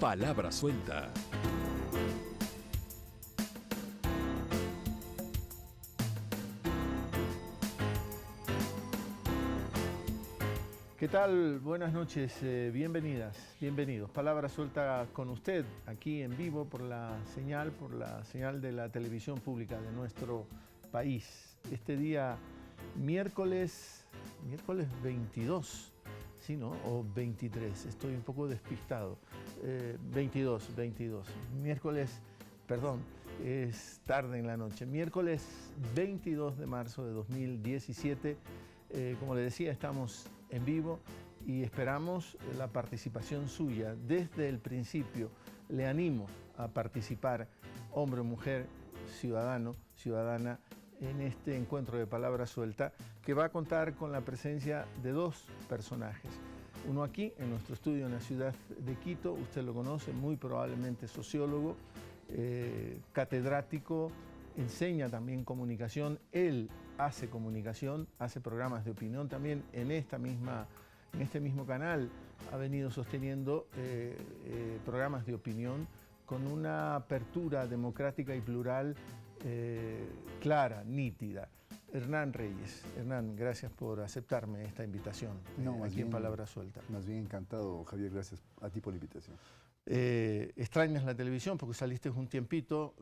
Palabra suelta. ¿Qué tal? Buenas noches, bienvenidas, bienvenidos. Palabra suelta con usted, aquí en vivo por la señal de la televisión pública de nuestro país. Este día, miércoles 22, ¿sí, no? O 23, estoy un poco despistado. 22, miércoles, perdón, es tarde en la noche. Miércoles 22 de marzo de 2017, como le decía, estamos en vivo y esperamos la participación suya desde el principio. Le animo a participar, hombre o mujer, ciudadano, ciudadana, en este encuentro de Palabra Suelta, que va a contar con la presencia de dos personajes. Uno aquí, en nuestro estudio en la ciudad de Quito, usted lo conoce, muy probablemente sociólogo, catedrático, enseña también comunicación. Él hace comunicación, hace programas de opinión también en este mismo canal. Ha venido sosteniendo programas de opinión con una apertura democrática y plural clara, nítida. Hernán Reyes. Hernán, gracias por aceptarme esta invitación aquí en Palabra Suelta. Más bien encantado, Javier, gracias a ti por la invitación. Extrañas la televisión porque saliste un tiempito,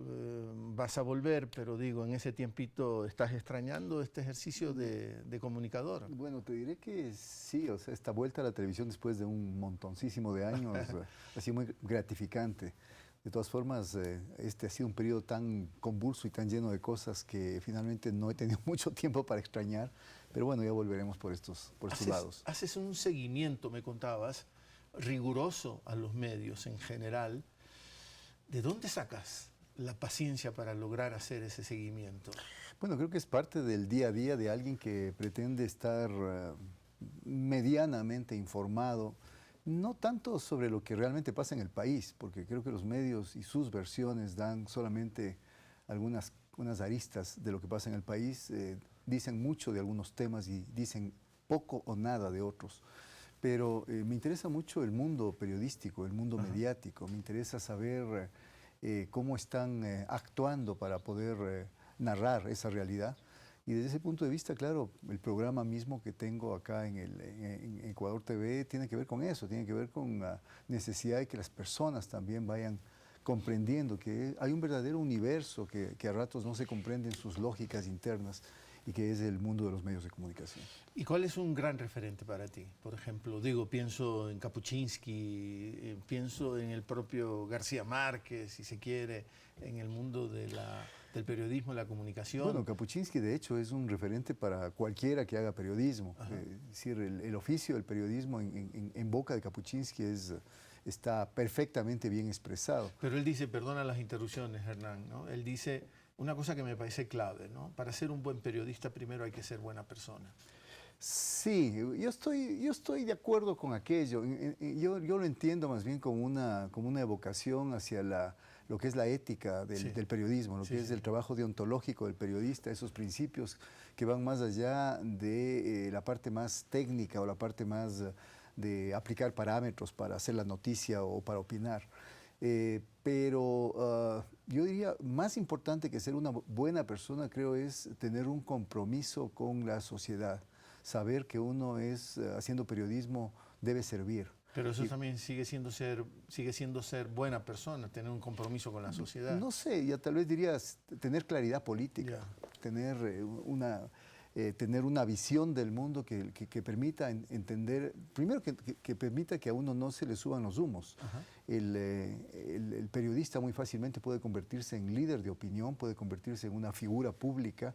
vas a volver, pero digo, en ese tiempito estás extrañando este ejercicio de comunicador. Bueno, te diré que sí, o sea, esta vuelta a la televisión después de un montoncísimo de años ha sido muy gratificante. De todas formas, este ha sido un periodo tan convulso y tan lleno de cosas que finalmente no he tenido mucho tiempo para extrañar, pero bueno, ya volveremos por estos lados. Haces un seguimiento, me contabas, riguroso a los medios en general. ¿De dónde sacas la paciencia para lograr hacer ese seguimiento? Bueno, creo que es parte del día a día de alguien que pretende estar medianamente informado, no tanto sobre lo que realmente pasa en el país, porque creo que los medios y sus versiones dan solamente unas aristas de lo que pasa en el país, dicen mucho de algunos temas y dicen poco o nada de otros. Pero me interesa mucho el mundo periodístico, el mundo mediático, me interesa saber cómo están actuando para poder narrar esa realidad. Y desde ese punto de vista, claro, el programa mismo que tengo acá en Ecuador TV tiene que ver con eso, tiene que ver con la necesidad de que las personas también vayan comprendiendo que hay un verdadero universo que a ratos no se comprenden sus lógicas internas y que es el mundo de los medios de comunicación. ¿Y cuál es un gran referente para ti? Por ejemplo, pienso en Kapuczynski, pienso en el propio García Márquez, si se quiere, en el mundo del periodismo, la comunicación. Bueno, Kapuczynski de hecho es un referente para cualquiera que haga periodismo. Es decir, el oficio del periodismo en boca de Kapuczynski está perfectamente bien expresado. Pero él dice, perdona las interrupciones, Hernán, ¿no? Él dice una cosa que me parece clave, ¿no? Para ser un buen periodista primero hay que ser buena persona. Sí, yo estoy de acuerdo con aquello. Yo lo entiendo más bien como una evocación hacia lo que es la ética del periodismo, lo que es el trabajo deontológico del periodista, esos principios que van más allá de la parte más técnica o la parte más de aplicar parámetros para hacer la noticia o para opinar. Pero yo diría, más importante que ser una buena persona, creo, es tener un compromiso con la sociedad. Saber que uno haciendo periodismo, debe servir. Pero eso también sigue siendo ser buena persona, tener un compromiso con la sociedad. No sé, ya tal vez dirías tener claridad política, tener una visión del mundo que permita entender, primero que permita que a uno no se le suban los humos. El periodista muy fácilmente puede convertirse en líder de opinión, puede convertirse en una figura pública,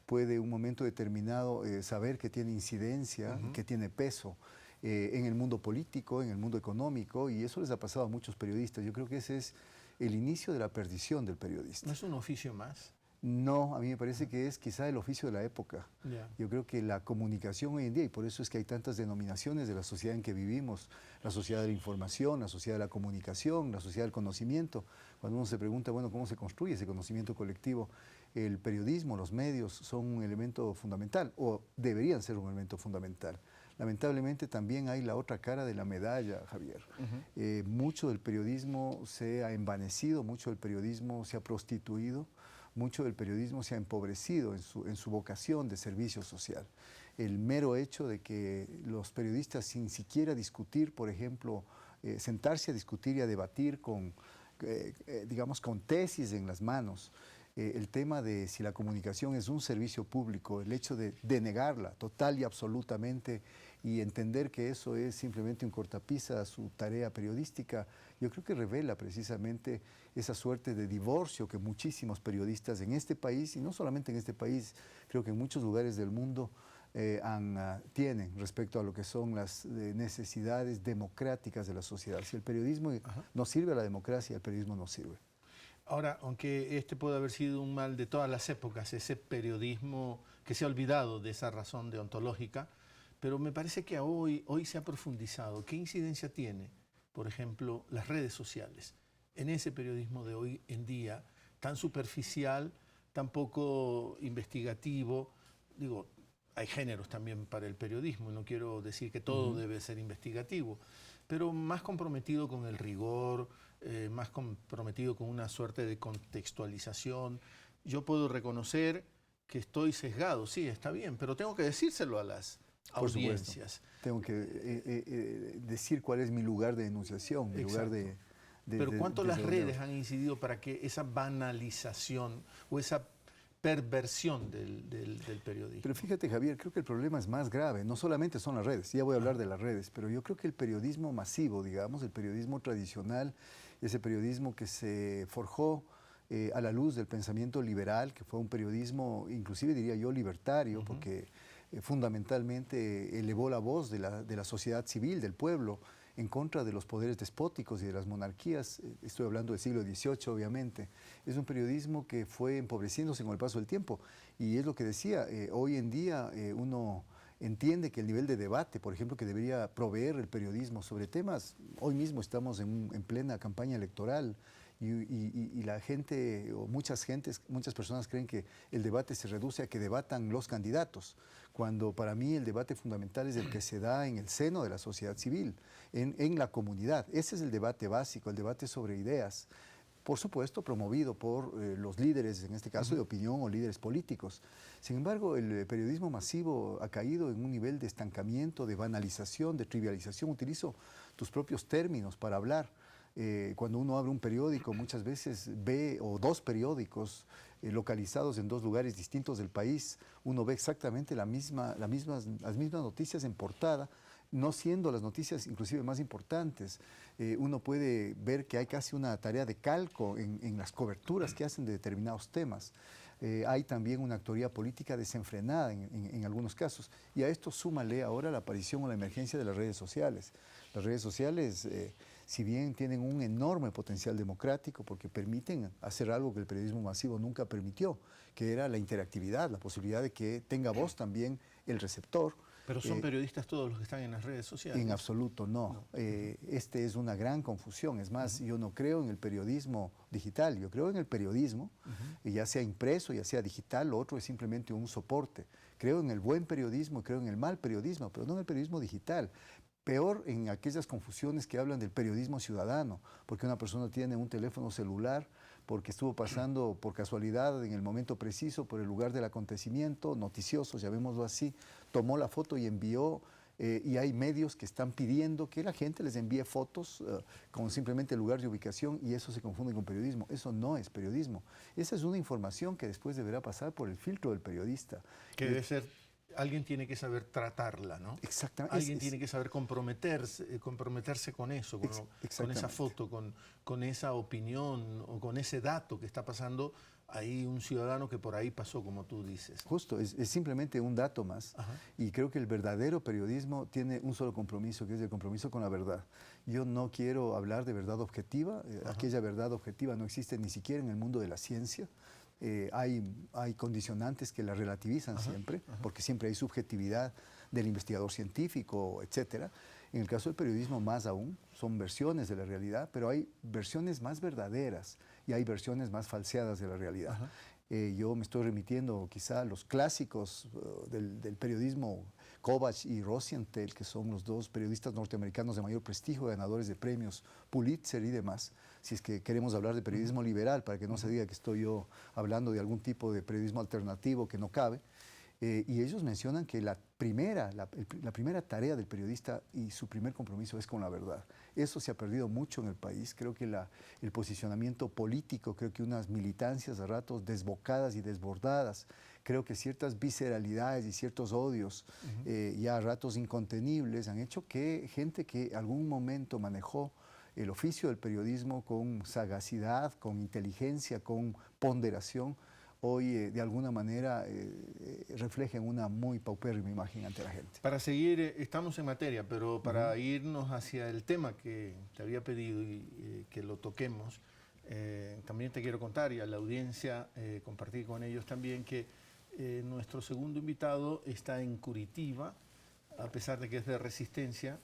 puede en un momento determinado saber que tiene incidencia, que tiene peso en el mundo político, en el mundo económico, y eso les ha pasado a muchos periodistas. Yo creo que ese es el inicio de la perdición del periodista. ¿No es un oficio más? No, a mí me parece que es quizá el oficio de la época. Yo creo que la comunicación hoy en día, y por eso es que hay tantas denominaciones de la sociedad en que vivimos, la sociedad de la información, la sociedad de la comunicación, la sociedad del conocimiento. Cuando uno se pregunta, bueno, ¿cómo se construye ese conocimiento colectivo? El periodismo, los medios son un elemento fundamental, o deberían ser un elemento fundamental. lamentablemente también hay la otra cara de la medalla, Javier. Mucho del periodismo se ha envanecido, mucho del periodismo se ha prostituido, mucho del periodismo se ha empobrecido en su vocación de servicio social. El mero hecho de que los periodistas, sin siquiera discutir, por ejemplo, sentarse a discutir y a debatir digamos, con tesis en las manos, el tema de si la comunicación es un servicio público, el hecho de denegarla total y absolutamente y entender que eso es simplemente un cortapisa a su tarea periodística, yo creo que revela precisamente esa suerte de divorcio que muchísimos periodistas en este país, y no solamente en este país, creo que en muchos lugares del mundo, tienen respecto a lo que son las necesidades democráticas de la sociedad. Si el periodismo no sirve a la democracia, el periodismo no sirve. Ahora, aunque este puede haber sido un mal de todas las épocas, ese periodismo que se ha olvidado de esa razón deontológica, pero me parece que hoy se ha profundizado. ¿Qué incidencia tiene, por ejemplo, las redes sociales en ese periodismo de hoy en día, tan superficial, tan poco investigativo? Digo, hay géneros también para el periodismo, no quiero decir que todo debe ser investigativo, pero más comprometido con el rigor, más comprometido con una suerte de contextualización. Yo puedo reconocer que estoy sesgado, sí, está bien, pero tengo que decírselo a las audiencias. Tengo que decir cuál es mi lugar de enunciación, mi lugar de... Pero ¿cuánto las redes han incidido para que esa banalización o esa perversión del periodismo? Pero fíjate, Javier, creo que el problema es más grave. No solamente son las redes, ya voy a hablar de las redes, pero yo creo que el periodismo masivo, digamos, el periodismo tradicional, ese periodismo que se forjó a la luz del pensamiento liberal, que fue un periodismo, inclusive diría yo, libertario, porque fundamentalmente elevó la voz de la sociedad civil, del pueblo, en contra de los poderes despóticos y de las monarquías. Estoy hablando del siglo XVIII, obviamente. Es un periodismo que fue empobreciéndose con el paso del tiempo. Y es lo que decía, hoy en día uno entiende que el nivel de debate, por ejemplo, que debería proveer el periodismo sobre temas, hoy mismo estamos en plena campaña electoral y la gente, o muchas personas creen que el debate se reduce a que debatan los candidatos, cuando para mí el debate fundamental es el que se da en el seno de la sociedad civil, en la comunidad. Ese es el debate básico, el debate sobre ideas, por supuesto promovido por los líderes, en este caso de opinión o líderes políticos. Sin embargo, el periodismo masivo ha caído en un nivel de estancamiento, de banalización, de trivialización. Utilizo tus propios términos para hablar. Cuando uno abre un periódico, muchas veces ve, o dos periódicos localizados en dos lugares distintos del país, uno ve exactamente las mismas noticias en portada, no siendo las noticias inclusive más importantes. Uno puede ver que hay casi una tarea de calco en las coberturas que hacen de determinados temas. Hay también una actoría política desenfrenada en algunos casos. Y a esto súmale ahora la aparición o la emergencia de las redes sociales. Las redes sociales, si bien tienen un enorme potencial democrático porque permiten hacer algo que el periodismo masivo nunca permitió, que era la interactividad, la posibilidad de que tenga voz también el receptor. ¿Pero son periodistas todos los que están en las redes sociales? En absoluto no. Este es una gran confusión. Es más, yo no creo en el periodismo digital, yo creo en el periodismo, ya sea impreso, ya sea digital, lo otro es simplemente un soporte. Creo en el buen periodismo y creo en el mal periodismo, pero no en el periodismo digital. Peor en aquellas confusiones que hablan del periodismo ciudadano, porque una persona tiene un teléfono celular, porque estuvo pasando por casualidad en el momento preciso por el lugar del acontecimiento, noticioso, llamémoslo así, tomó la foto y envió, y hay medios que están pidiendo que la gente les envíe fotos con simplemente el lugar de ubicación, y eso se confunde con periodismo. Eso no es periodismo. Esa es una información que después deberá pasar por el filtro del periodista. Que debe ser... Alguien tiene que saber tratarla, ¿no? Exactamente. Alguien tiene que saber comprometerse con eso, con esa foto, con esa opinión o con ese dato que está pasando ahí un ciudadano que por ahí pasó, como tú dices. Justo, es simplemente un dato más. Y creo que el verdadero periodismo tiene un solo compromiso, que es el compromiso con la verdad. Yo no quiero hablar de verdad objetiva. Aquella verdad objetiva no existe ni siquiera en el mundo de la ciencia. Hay condicionantes que la relativizan siempre, porque siempre hay subjetividad del investigador científico, etc. En el caso del periodismo más aún, son versiones de la realidad, pero hay versiones más verdaderas y hay versiones más falseadas de la realidad. Yo me estoy remitiendo quizá a los clásicos del periodismo Kovacs y Rosenthal, que son los dos periodistas norteamericanos de mayor prestigio, ganadores de premios Pulitzer y demás, si es que queremos hablar de periodismo liberal, para que no se diga que estoy yo hablando de algún tipo de periodismo alternativo que no cabe. Y ellos mencionan que la primera tarea del periodista y su primer compromiso es con la verdad. Eso se ha perdido mucho en el país. Creo que el posicionamiento político, creo que unas militancias a ratos desbocadas y desbordadas, creo que ciertas visceralidades y ciertos odios ya a ratos incontenibles han hecho que gente que algún momento manejó el oficio del periodismo con sagacidad, con inteligencia, con ponderación, hoy de alguna manera reflejan una muy paupérrima imagen ante la gente. Para seguir, estamos en materia, pero para irnos hacia el tema que te había pedido y que lo toquemos, también te quiero contar y a la audiencia compartir con ellos también que nuestro segundo invitado está en Curitiba, a pesar de que es de Resistencia,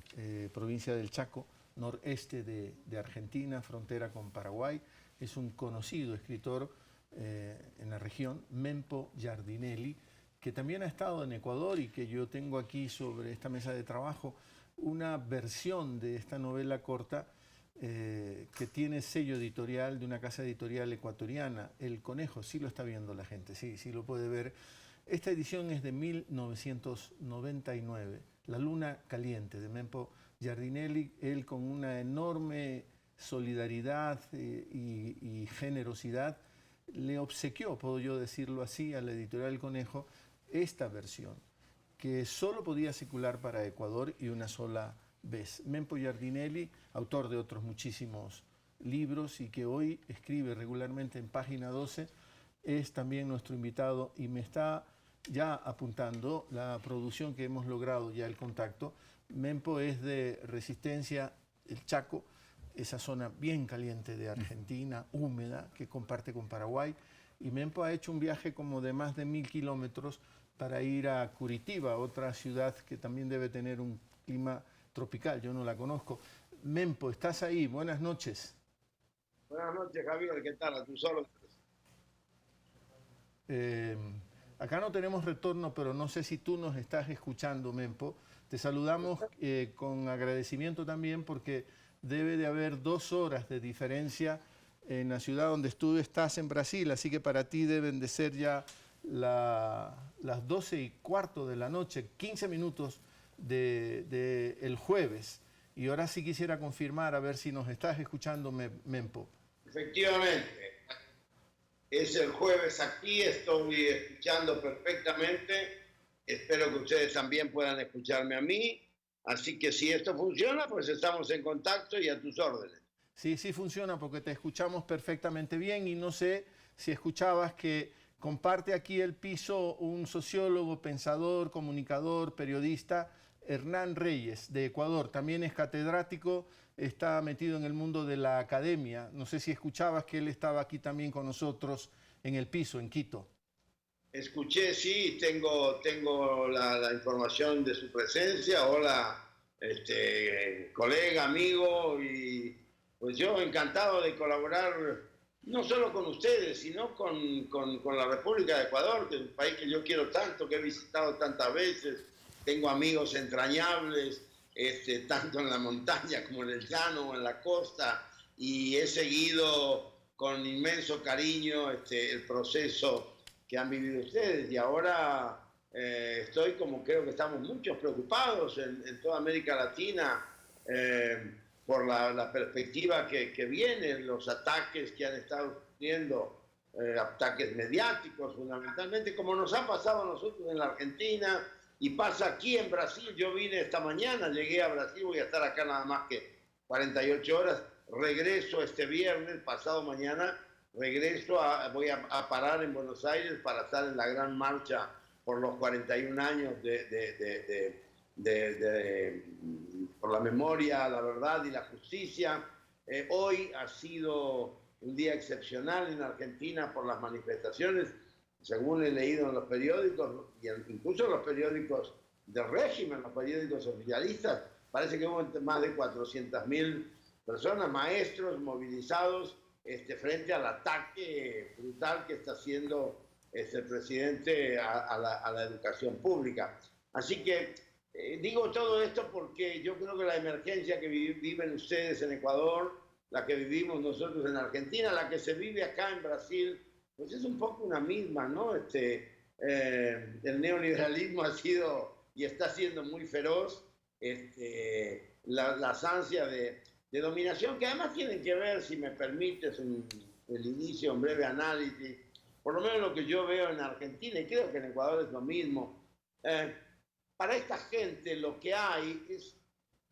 provincia del Chaco, noreste de Argentina, frontera con Paraguay. Es un conocido escritor en la región, Mempo Giardinelli, que también ha estado en Ecuador y que yo tengo aquí sobre esta mesa de trabajo una versión de esta novela corta que tiene sello editorial de una casa editorial ecuatoriana, El Conejo. Sí lo está viendo la gente, sí lo puede ver. Esta edición es de 1999, La Luna Caliente, de Mempo Giardinelli, él con una enorme solidaridad y generosidad le obsequió, puedo yo decirlo así, a la editorial El Conejo esta versión, que solo podía circular para Ecuador y una sola vez. Mempo Giardinelli, autor de otros muchísimos libros y que hoy escribe regularmente en Página 12, es también nuestro invitado y me está ya apuntando la producción que hemos logrado, ya el contacto. Mempo es de Resistencia, el Chaco, esa zona bien caliente de Argentina, húmeda, que comparte con Paraguay. Y Mempo ha hecho un viaje como de más de 1000 kilómetros para ir a Curitiba, otra ciudad que también debe tener un clima tropical, yo no la conozco. Mempo, ¿estás ahí? Buenas noches. Buenas noches, Javier, ¿qué tal? A tus órdenes. Acá no tenemos retorno, pero no sé si tú nos estás escuchando, Mempo. Te saludamos con agradecimiento también porque debe de haber 2 horas de diferencia en la ciudad donde tú estás en Brasil, así que para ti deben de ser ya las 12:15 de la noche, 15 minutos del jueves. Y ahora sí quisiera confirmar, a ver si nos estás escuchando, Mempo. Efectivamente, es el jueves aquí, estoy escuchando perfectamente, espero que ustedes también puedan escucharme a mí. Así que si esto funciona, pues estamos en contacto y a tus órdenes. Sí funciona porque te escuchamos perfectamente bien y no sé si escuchabas que comparte aquí el piso un sociólogo, pensador, comunicador, periodista, Hernán Reyes, de Ecuador. También es catedrático, está metido en el mundo de la academia. No sé si escuchabas que él estaba aquí también con nosotros en el piso, en Quito. Escuché, sí, tengo la información de su presencia. Hola, colega, amigo, y pues yo encantado de colaborar no solo con ustedes, sino con la República de Ecuador, que es un país que yo quiero tanto, que he visitado tantas veces. Tengo amigos entrañables, tanto en la montaña como en el llano o en la costa, y he seguido con inmenso cariño el proceso que han vivido ustedes, y ahora estoy, como creo que estamos muchos, preocupados en toda América Latina por la perspectiva que vienen, los ataques que han estado sufriendo, ataques mediáticos fundamentalmente, como nos ha pasado a nosotros en la Argentina y pasa aquí en Brasil. Yo vine esta mañana, llegué a Brasil, voy a estar acá nada más que 48 horas, regreso este viernes, pasado mañana, regreso, voy a parar en Buenos Aires para estar en la gran marcha por los 41 años por la memoria, la verdad y la justicia. Hoy ha sido un día excepcional en Argentina por las manifestaciones, según he leído en los periódicos, y incluso en los periódicos del régimen, los periódicos oficialistas. Parece que hubo más de 400.000 personas, maestros movilizados frente al ataque brutal que está haciendo el presidente a la educación pública. Así que Digo todo esto porque yo creo que la emergencia que viven ustedes en Ecuador, la que vivimos nosotros en Argentina, la que se vive acá en Brasil, pues es un poco una misma, ¿no? El neoliberalismo ha sido y está siendo muy feroz, las ansias de dominación, que además tienen que ver, si me permites, el inicio, un breve análisis, por lo menos lo que yo veo en Argentina, y creo que en Ecuador es lo mismo. Para esta gente lo que hay es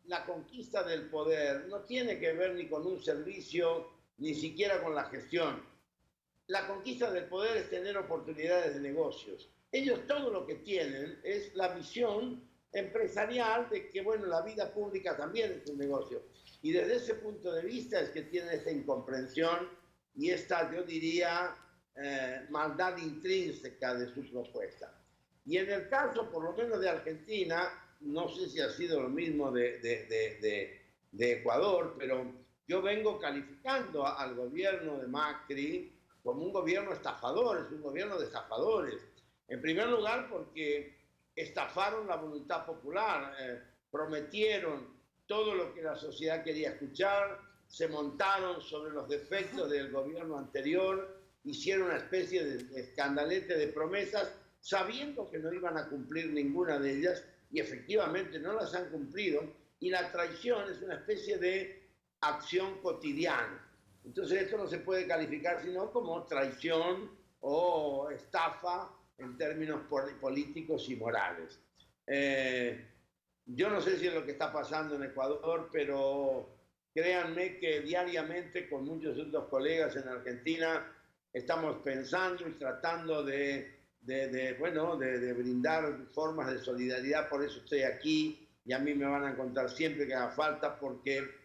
la conquista del poder, no tiene que ver ni con un servicio, ni siquiera con la gestión. La conquista del poder es tener oportunidades de negocios. Ellos todo lo que tienen es la visión empresarial de que, bueno, la vida pública también es un negocio. Y desde ese punto de vista es que tienen esta incomprensión y esta, yo diría, maldad intrínseca de su propuesta. Y en el caso, por lo menos de Argentina, no sé si ha sido lo mismo de Ecuador, pero yo vengo calificando al gobierno de Macri como un gobierno estafador, es un gobierno de estafadores. En primer lugar, porque estafaron la voluntad popular, prometieron todo lo que la sociedad quería escuchar, se montaron sobre los defectos del gobierno anterior, hicieron una especie de escandalete de promesas, sabiendo que no iban a cumplir ninguna de ellas, y efectivamente no las han cumplido, y la traición es una especie de acción cotidiana. Entonces esto no se puede calificar sino como traición o estafa en términos políticos y morales. Yo no sé si es lo que está pasando en Ecuador, pero créanme que diariamente con muchos otros colegas en Argentina estamos pensando y tratando de brindar formas de solidaridad. Por eso estoy aquí y a mí me van a encontrar siempre que haga falta, porque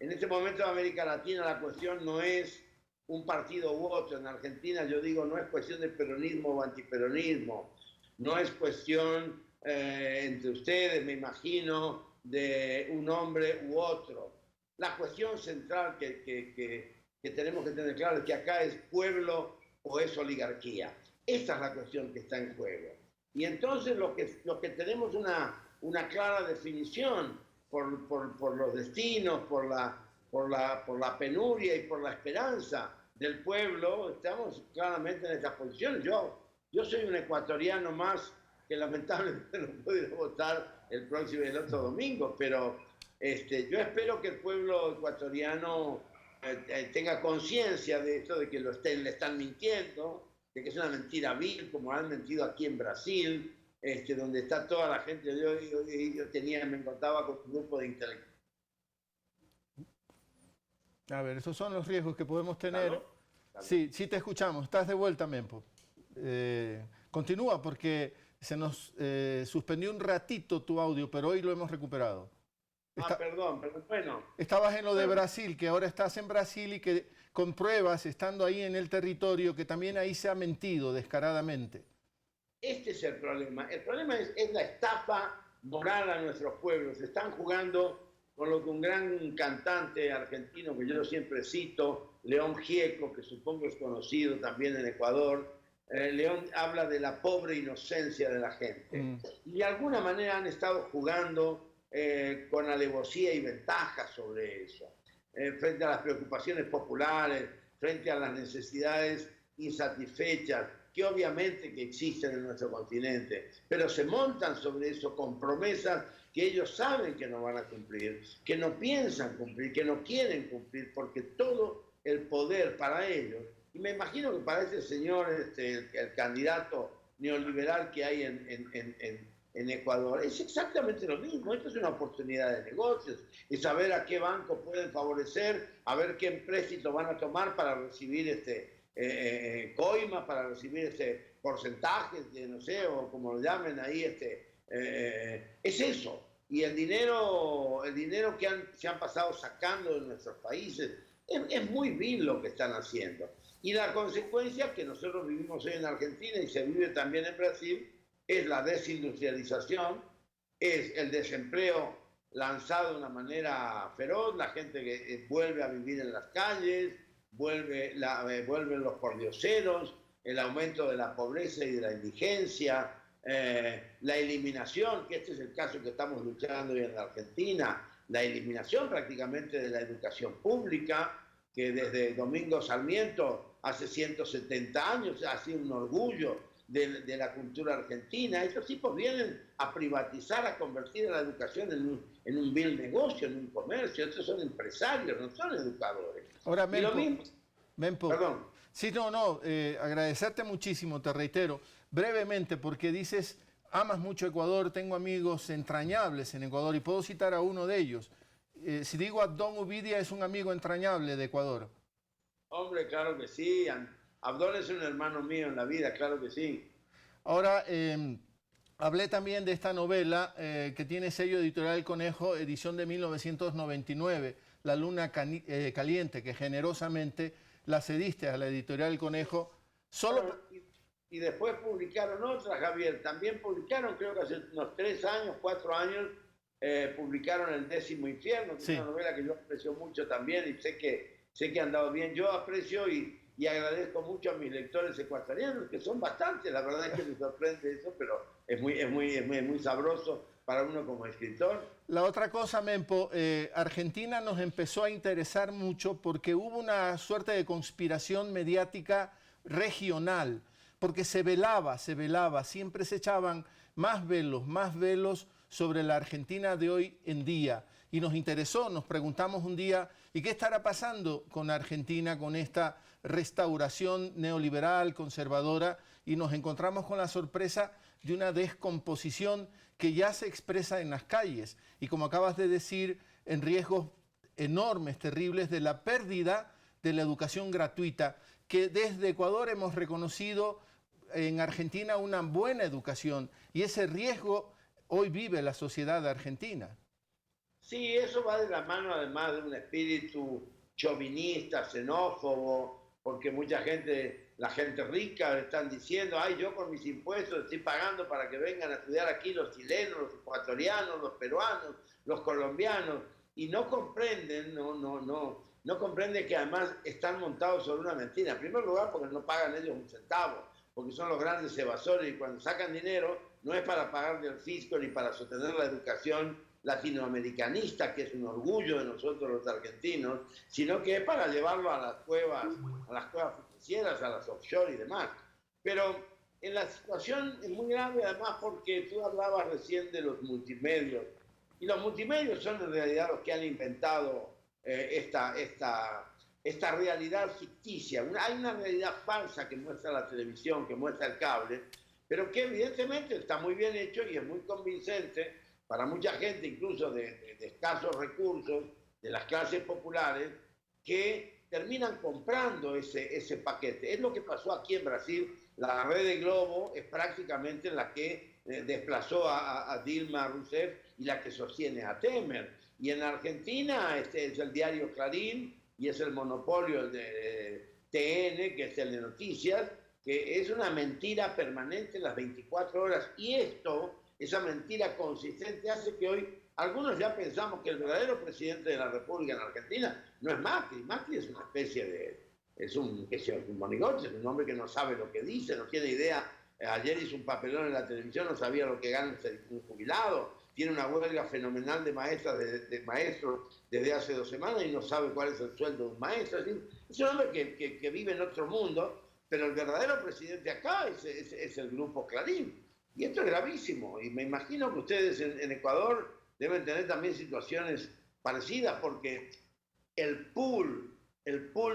en este momento de América Latina la cuestión no es un partido u otro. En Argentina yo digo, no es cuestión de peronismo o antiperonismo, no es cuestión entre ustedes, me imagino, de un hombre u otro. La cuestión central que tenemos que tener claro es que acá es pueblo o es oligarquía. Esa es la cuestión que está en juego. Y entonces lo que tenemos una clara definición por los destinos, por la penuria y por la esperanza del pueblo, estamos claramente en estas posiciones. Yo soy un ecuatoriano más que lamentablemente no puedo ir a votar el próximo y el otro domingo, pero yo espero que el pueblo ecuatoriano tenga conciencia de esto, de que le están mintiendo, de que es una mentira vil, como han mentido aquí en Brasil, donde está toda la gente. Yo me encontraba con un grupo de intelectuales. A ver, esos son los riesgos que podemos tener. ¿Aló? Sí, sí te escuchamos. Estás de vuelta, Mempo. Continúa porque se nos suspendió un ratito tu audio, pero hoy lo hemos recuperado. Perdón, pero bueno. Estabas en lo de Brasil, que ahora estás en Brasil y que compruebas, estando ahí en el territorio, que también ahí se ha mentido descaradamente. Este es el problema. El problema es la estafa moral a nuestros pueblos. Están jugando con lo que un gran cantante argentino que yo siempre cito, León Gieco, que supongo es conocido también en Ecuador, León habla de la pobre inocencia de la gente. Y de alguna manera han estado jugando con alevosía y ventaja sobre eso, frente a las preocupaciones populares, frente a las necesidades insatisfechas, que obviamente que existen en nuestro continente, pero se montan sobre eso con promesas que ellos saben que no van a cumplir, que no piensan cumplir, que no quieren cumplir, porque todo el poder para ellos, y me imagino que para ese señor, el candidato neoliberal que hay en Ecuador, es exactamente lo mismo. Esto es una oportunidad de negocios, y saber a qué banco pueden favorecer, a ver qué empréstito van a tomar para recibir coima, para recibir porcentajes, no sé, o como lo llamen ahí, es eso. Y el dinero que se han pasado sacando de nuestros países, es muy vil lo que están haciendo. Y la consecuencia que nosotros vivimos hoy en Argentina y se vive también en Brasil es la desindustrialización, es el desempleo lanzado de una manera feroz, la gente que vuelve a vivir en las calles, vuelven los pordioseros, el aumento de la pobreza y de la indigencia, la eliminación, que este es el caso que estamos luchando hoy en la Argentina, la eliminación prácticamente de la educación pública, que desde Domingo Sarmiento hace 170 años ha sido un orgullo de la cultura argentina. Estos tipos vienen a privatizar, a convertir a la educación en un vil negocio, en un comercio. Estos son empresarios, no son educadores. Ahora, y lo mismo, Mempo. perdón. Sí, agradecerte muchísimo, te reitero, brevemente, porque dices, amas mucho Ecuador, tengo amigos entrañables en Ecuador y puedo citar a uno de ellos. Si digo Abdón Ubidia, es un amigo entrañable de Ecuador. Hombre, claro que sí. Abdón es un hermano mío en la vida, claro que sí. Ahora, hablé también de esta novela que tiene sello editorial Conejo, edición de 1999, La Luna Caliente, que generosamente la cediste a la editorial Conejo. Y después publicaron otra, Javier. También publicaron, creo que hace unos 3 años, 4 años, publicaron El Décimo Infierno, que es una novela que yo aprecio mucho también y sé que han dado bien. Yo aprecio y agradezco mucho a mis lectores ecuatorianos, que son bastantes. La verdad es que me sorprende eso, pero es muy sabroso para uno como escritor. La otra cosa, Mempo, Argentina nos empezó a interesar mucho porque hubo una suerte de conspiración mediática regional, porque se velaba, siempre se echaban más velos sobre la Argentina de hoy en día. Y nos interesó, nos preguntamos un día, ¿y qué estará pasando con Argentina, con esta restauración neoliberal, conservadora? Y nos encontramos con la sorpresa de una descomposición que ya se expresa en las calles. Y como acabas de decir, en riesgos enormes, terribles, de la pérdida de la educación gratuita, que desde Ecuador hemos reconocido en Argentina una buena educación. Y ese riesgo hoy vive la sociedad argentina. Sí, eso va de la mano además de un espíritu chauvinista, xenófobo, porque mucha gente, la gente rica, le están diciendo, ay, yo con mis impuestos estoy pagando para que vengan a estudiar aquí los chilenos, los ecuatorianos, los peruanos, los colombianos, y no comprenden, no comprenden que además están montados sobre una mentira. En primer lugar, porque no pagan ellos un centavo, porque son los grandes evasores y cuando sacan dinero no es para pagarle al fisco ni para sostener la educación latinoamericanista, que es un orgullo de nosotros los argentinos, sino que es para llevarlo a las cuevas financieras, a las offshore y demás. Pero en la situación es muy grave además porque tú hablabas recién de los multimedios, y los multimedios son en realidad los que han inventado esta realidad ficticia. Hay una realidad falsa que muestra la televisión, que muestra el cable, pero que evidentemente está muy bien hecho y es muy convincente para mucha gente, incluso de escasos recursos, de las clases populares, que terminan comprando ese paquete. Es lo que pasó aquí en Brasil. La red de Globo es prácticamente la que desplazó a Dilma Rousseff y la que sostiene a Temer. Y en Argentina es el diario Clarín y es el monopolio de TN, que es el de noticias, que es una mentira permanente las 24 horas. Y esa mentira consistente hace que hoy algunos ya pensamos que el verdadero presidente de la República en Argentina no es Macri. Macri es una especie de... es un monigote, es un hombre que no sabe lo que dice, no tiene idea. Ayer hizo un papelón en la televisión, no sabía lo que gana un jubilado. Tiene una huelga fenomenal de maestras, de maestros desde hace 2 semanas y no sabe cuál es el sueldo de un maestro. Es un hombre que vive en otro mundo, pero el verdadero presidente acá es el grupo Clarín. Y esto es gravísimo. Y me imagino que ustedes en Ecuador deben tener también situaciones parecidas, porque el pool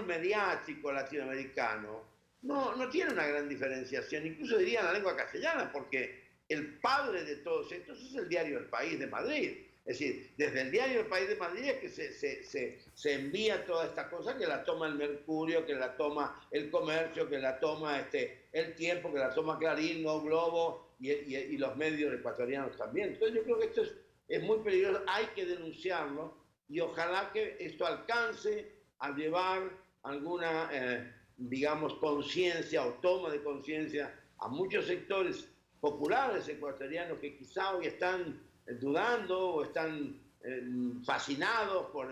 mediático latinoamericano no tiene una gran diferenciación. Incluso diría en la lengua castellana, porque el padre de todos estos es el diario El País de Madrid. Es decir, desde el diario El País de Madrid es que se envía toda esta cosa, que la toma el Mercurio, que la toma el Comercio, que la toma el Tiempo, que la toma Clarín, No Globo y los medios ecuatorianos también. Entonces yo creo que esto es muy peligroso, hay que denunciarlo y ojalá que esto alcance a llevar alguna, digamos, conciencia o toma de conciencia a muchos sectores populares ecuatorianos que quizá hoy están dudando o están fascinados por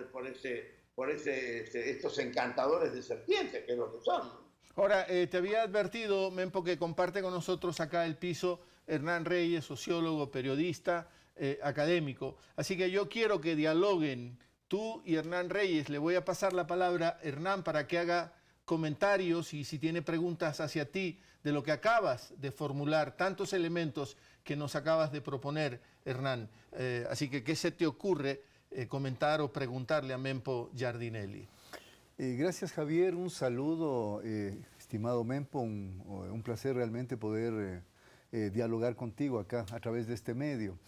estos encantadores de serpientes, que es lo que son, ¿no? Ahora, te había advertido, Mempo, que comparte con nosotros acá el piso Hernán Reyes, sociólogo, periodista, académico. Así que yo quiero que dialoguen tú y Hernán Reyes. Le voy a pasar la palabra a Hernán para que haga comentarios y si tiene preguntas hacia ti de lo que acabas de formular, tantos elementos que nos acabas de proponer, Hernán. Así que, ¿qué se te ocurre comentar o preguntarle a Mempo Giardinelli? Gracias, Javier. Un saludo, estimado Mempo. Un placer realmente poder dialogar contigo acá a través de este medio.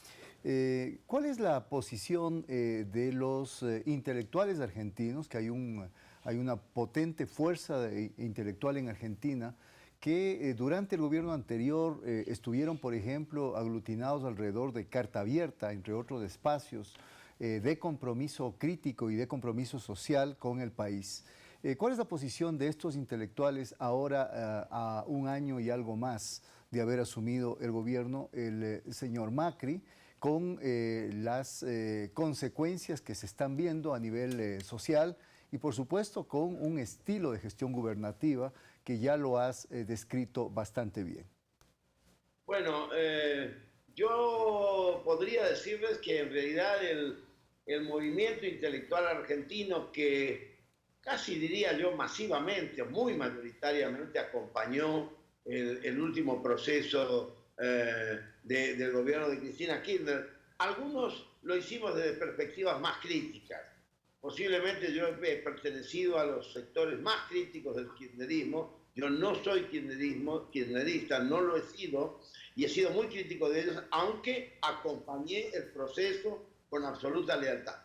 ¿Cuál es la posición de los intelectuales argentinos? Que hay una potente fuerza intelectual en Argentina que durante el gobierno anterior estuvieron, por ejemplo, aglutinados alrededor de Carta Abierta, entre otros espacios de compromiso crítico y de compromiso social con el país. ¿Cuál es la posición de estos intelectuales ahora, a un año y algo más de haber asumido el gobierno el señor Macri, con las consecuencias que se están viendo a nivel social y, por supuesto, con un estilo de gestión gubernativa que ya lo has descrito bastante bien? Bueno, yo podría decirles que en realidad el movimiento intelectual argentino, que casi diría yo masivamente, o muy mayoritariamente acompañó el último proceso del gobierno de Cristina Kirchner, algunos lo hicimos desde perspectivas más críticas. Posiblemente yo he pertenecido a los sectores más críticos del kirchnerismo. Yo no soy kirchnerista, no lo he sido, y he sido muy crítico de ellos, aunque acompañé el proceso con absoluta lealtad.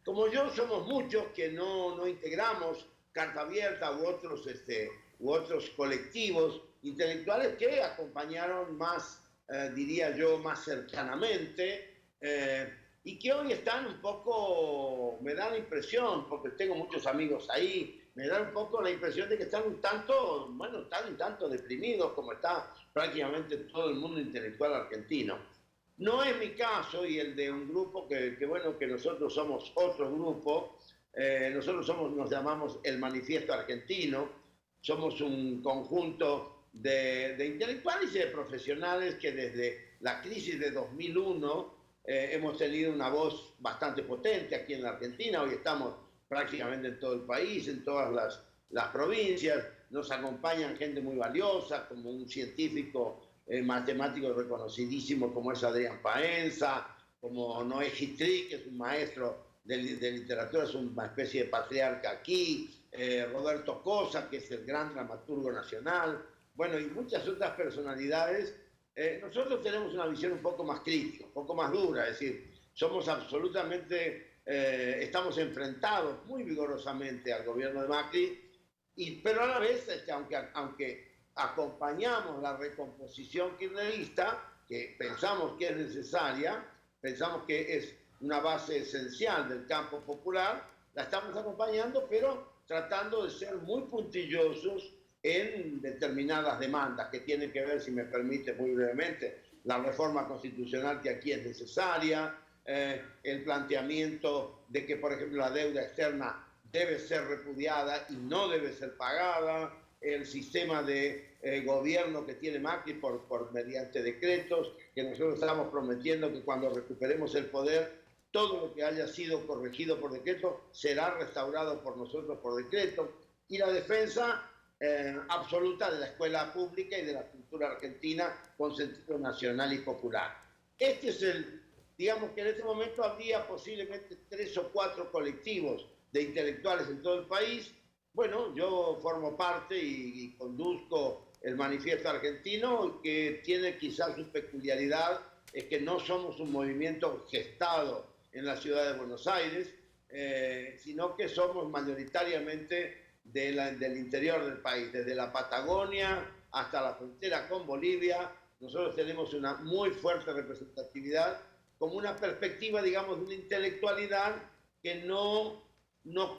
Como yo, somos muchos que no integramos Carta Abierta u otros colectivos intelectuales que acompañaron más, diría yo, más cercanamente, y que hoy están un poco, me da la impresión, porque tengo muchos amigos ahí, me da un poco la impresión de que están un tanto, bueno, están un tanto deprimidos, como está prácticamente todo el mundo intelectual argentino. No es mi caso y el de un grupo que nosotros somos otro grupo. Nosotros nos llamamos el Manifiesto Argentino. Somos un conjunto de intelectuales y de profesionales que desde la crisis de 2001 hemos tenido una voz bastante potente aquí en la Argentina. Hoy estamos prácticamente en todo el país, en todas las provincias. Nos acompañan gente muy valiosa, como un científico matemático reconocidísimo como es Adrián Paenza, como Noé Gitri, que es un maestro de literatura, es una especie de patriarca aquí, Roberto Cosa, que es el gran dramaturgo nacional, bueno, y muchas otras personalidades. Nosotros tenemos una visión un poco más crítica, un poco más dura, es decir, somos absolutamente, estamos enfrentados muy vigorosamente al gobierno de Macri, pero a la vez, aunque acompañamos la recomposición kirchnerista, que pensamos que es necesaria, pensamos que es una base esencial del campo popular, la estamos acompañando, pero tratando de ser muy puntillosos en determinadas demandas que tienen que ver, si me permite muy brevemente, la reforma constitucional que aquí es necesaria, el planteamiento de que, por ejemplo, la deuda externa debe ser repudiada y no debe ser pagada, el sistema de gobierno que tiene Macri mediante decretos, que nosotros estamos prometiendo que cuando recuperemos el poder, todo lo que haya sido corregido por decreto será restaurado por nosotros por decreto, y la defensa absoluta de la escuela pública y de la cultura argentina con sentido nacional y popular. Este es digamos que en este momento habría posiblemente 3 o 4 colectivos de intelectuales en todo el país. Bueno, yo formo parte y conduzco el Manifiesto Argentino, que tiene quizás su peculiaridad, es que no somos un movimiento gestado en la ciudad de Buenos Aires, sino que somos mayoritariamente del interior del país, desde la Patagonia hasta la frontera con Bolivia. Nosotros tenemos una muy fuerte representatividad, como una perspectiva, digamos, de una intelectualidad que no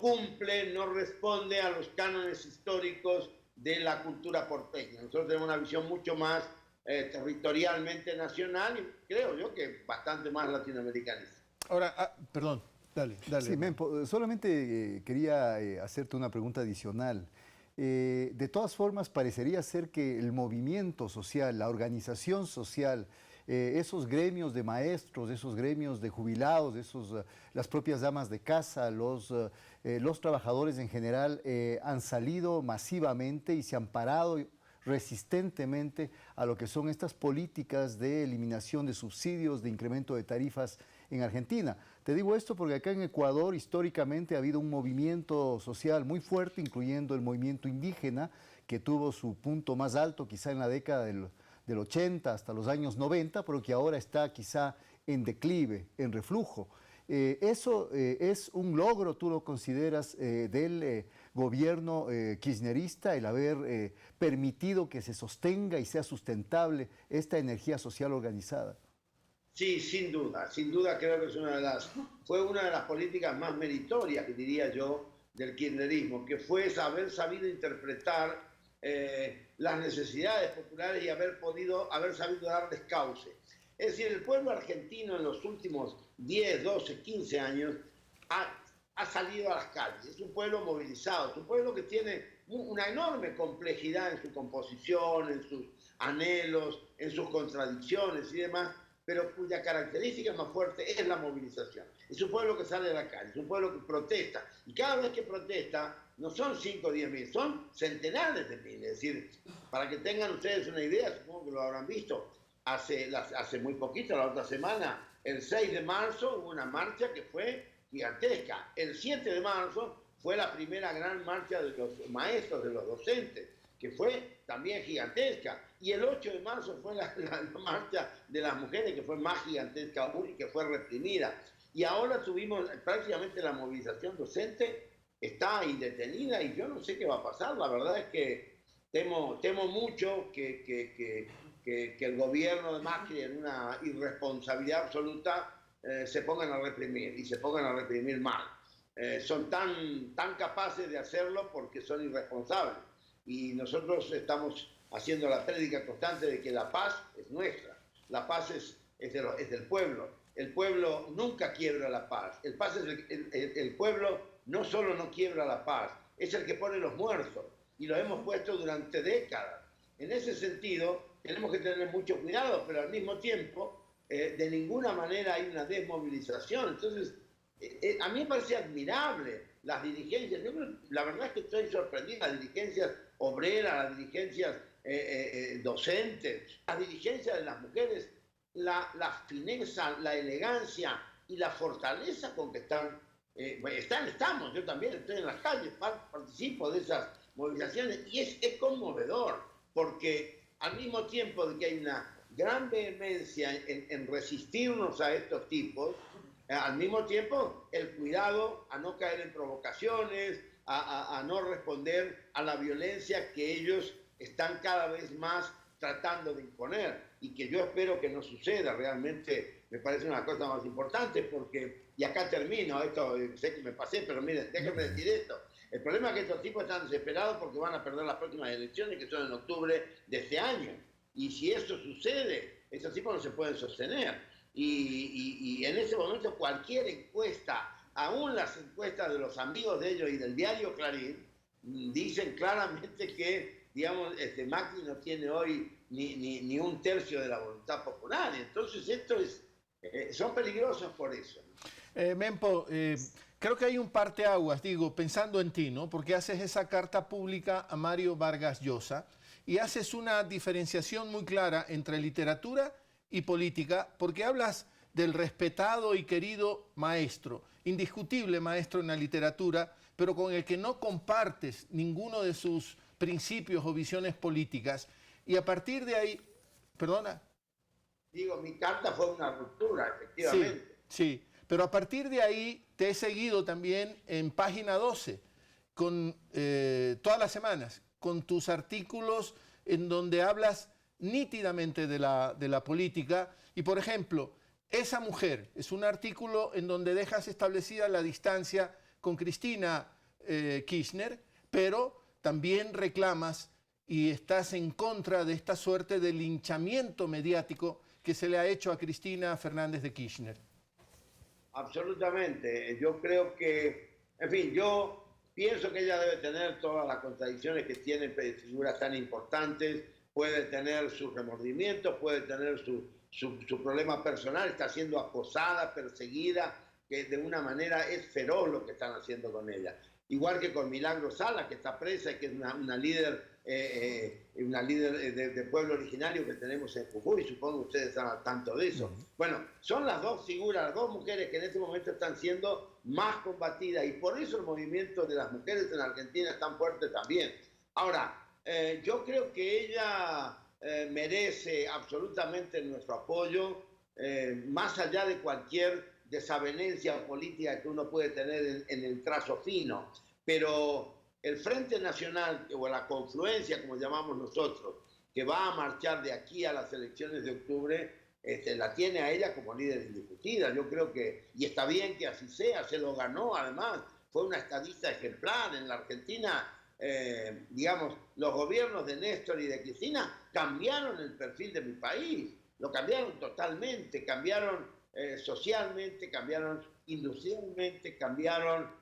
cumple, no responde a los cánones históricos de la cultura porteña. Nosotros tenemos una visión mucho más territorialmente nacional y creo yo que bastante más latinoamericanista. Ahora, perdón, dale. Sí, Mempo, solamente quería hacerte una pregunta adicional. De todas formas, parecería ser que el movimiento social, la organización social, esos gremios de maestros, esos gremios de jubilados, las propias damas de casa, los trabajadores en general han salido masivamente y se han parado resistentemente a lo que son estas políticas de eliminación de subsidios, de incremento de tarifas en Argentina. Te digo esto porque acá en Ecuador históricamente ha habido un movimiento social muy fuerte, incluyendo el movimiento indígena, que tuvo su punto más alto quizá en la década del 80 hasta los años 90, pero que ahora está quizá en declive, en reflujo. Eso es un logro, tú lo consideras, del gobierno kirchnerista, el haber permitido que se sostenga y sea sustentable esta energía social organizada. Sí, sin duda creo que fue una de las políticas más meritorias, que diría yo, del kirchnerismo, que fue haber sabido interpretar las necesidades populares y haber sabido darles cauce. Es decir, el pueblo argentino en los últimos 10, 12, 15 años ha salido a las calles. Es un pueblo movilizado, es un pueblo que tiene una enorme complejidad en su composición, en sus anhelos, en sus contradicciones y demás, pero cuya característica más fuerte es la movilización. Es un pueblo que sale a la calle, es un pueblo que protesta, y cada vez que protesta no son 5 o 10 mil, son centenares de miles. Es decir, para que tengan ustedes una idea, supongo que lo habrán visto, hace muy poquito, la otra semana, el 6 de marzo, hubo una marcha que fue gigantesca. El 7 de marzo fue la primera gran marcha de los maestros, de los docentes, que fue también gigantesca. Y el 8 de marzo fue la marcha de las mujeres, que fue más gigantesca aún y que fue reprimida. Y ahora tuvimos prácticamente la movilización docente, está indetenida y yo no sé qué va a pasar. La verdad es que temo mucho que el gobierno de Macri, en una irresponsabilidad absoluta, se pongan a reprimir y se pongan a reprimir mal. Son tan capaces de hacerlo porque son irresponsables. Y nosotros estamos haciendo la prédica constante de que la paz es nuestra, la paz es del pueblo. El pueblo nunca quiebra la paz. El pueblo no solo no quiebra la paz, es el que pone los muertos, y lo hemos puesto durante décadas. En ese sentido, tenemos que tener mucho cuidado, pero al mismo tiempo, de ninguna manera hay una desmovilización. Entonces, a mí me parece admirable las dirigencias. Yo, la verdad es que estoy sorprendido, las dirigencias obreras, las dirigencias docentes, las dirigencias de las mujeres, la fineza, la elegancia y la fortaleza con que estamos. Yo también estoy en las calles, participo de esas movilizaciones, y es conmovedor, porque al mismo tiempo de que hay una gran vehemencia en resistirnos a estos tipos, al mismo tiempo el cuidado a no caer en provocaciones, a no responder a la violencia que ellos están cada vez más tratando de imponer, y que yo espero que no suceda. Realmente me parece una cosa más importante, porque, y acá termino, esto sé que me pasé, pero miren, déjenme decir esto. El problema es que estos tipos están desesperados porque van a perder las próximas elecciones, que son en octubre de este año. Y si eso sucede, estos tipos no se pueden sostener. Y en ese momento cualquier encuesta, aún las encuestas de los amigos de ellos y del diario Clarín, dicen claramente que, digamos, Macri no tiene hoy ni un tercio de la voluntad popular. Entonces son peligrosos por eso. Mempo, creo que hay un parteaguas, digo, pensando en ti, ¿no? Porque haces esa carta pública a Mario Vargas Llosa y haces una diferenciación muy clara entre literatura y política, porque hablas del respetado y querido maestro, indiscutible maestro en la literatura, pero con el que no compartes ninguno de sus principios o visiones políticas. Y a partir de ahí, perdona. Digo, mi carta fue una ruptura, efectivamente. Sí, pero a partir de ahí te he seguido también en Página 12, todas las semanas, con tus artículos en donde hablas nítidamente de la política. Y, por ejemplo, Esa mujer es un artículo en donde dejas establecida la distancia con Cristina Kirchner, pero también reclamas y estás en contra de esta suerte de linchamiento mediático que se le ha hecho a Cristina Fernández de Kirchner. Absolutamente. Yo creo que, en fin, yo pienso que ella debe tener todas las contradicciones que tienen figuras tan importantes, puede tener sus remordimientos, puede tener su problema personal, está siendo acosada, perseguida, que de una manera es feroz lo que están haciendo con ella. Igual que con Milagro Sala, que está presa y que es una líder de pueblo originario que tenemos en Jujuy, supongo que ustedes saben tanto de eso. Bueno, son las dos figuras, las dos mujeres que en este momento están siendo más combatidas y por eso el movimiento de las mujeres en Argentina es tan fuerte también. Ahora, yo creo que ella merece absolutamente nuestro apoyo, más allá de cualquier desavenencia política que uno puede tener en el trazo fino, pero el Frente Nacional, o la confluencia, como llamamos nosotros, que va a marchar de aquí a las elecciones de octubre, la tiene a ella como líder indiscutida. Yo creo que, y está bien que así sea, se lo ganó además, fue una estadista ejemplar en la Argentina. Digamos, los gobiernos de Néstor y de Cristina cambiaron el perfil de mi país, lo cambiaron totalmente, cambiaron socialmente, cambiaron industrialmente, cambiaron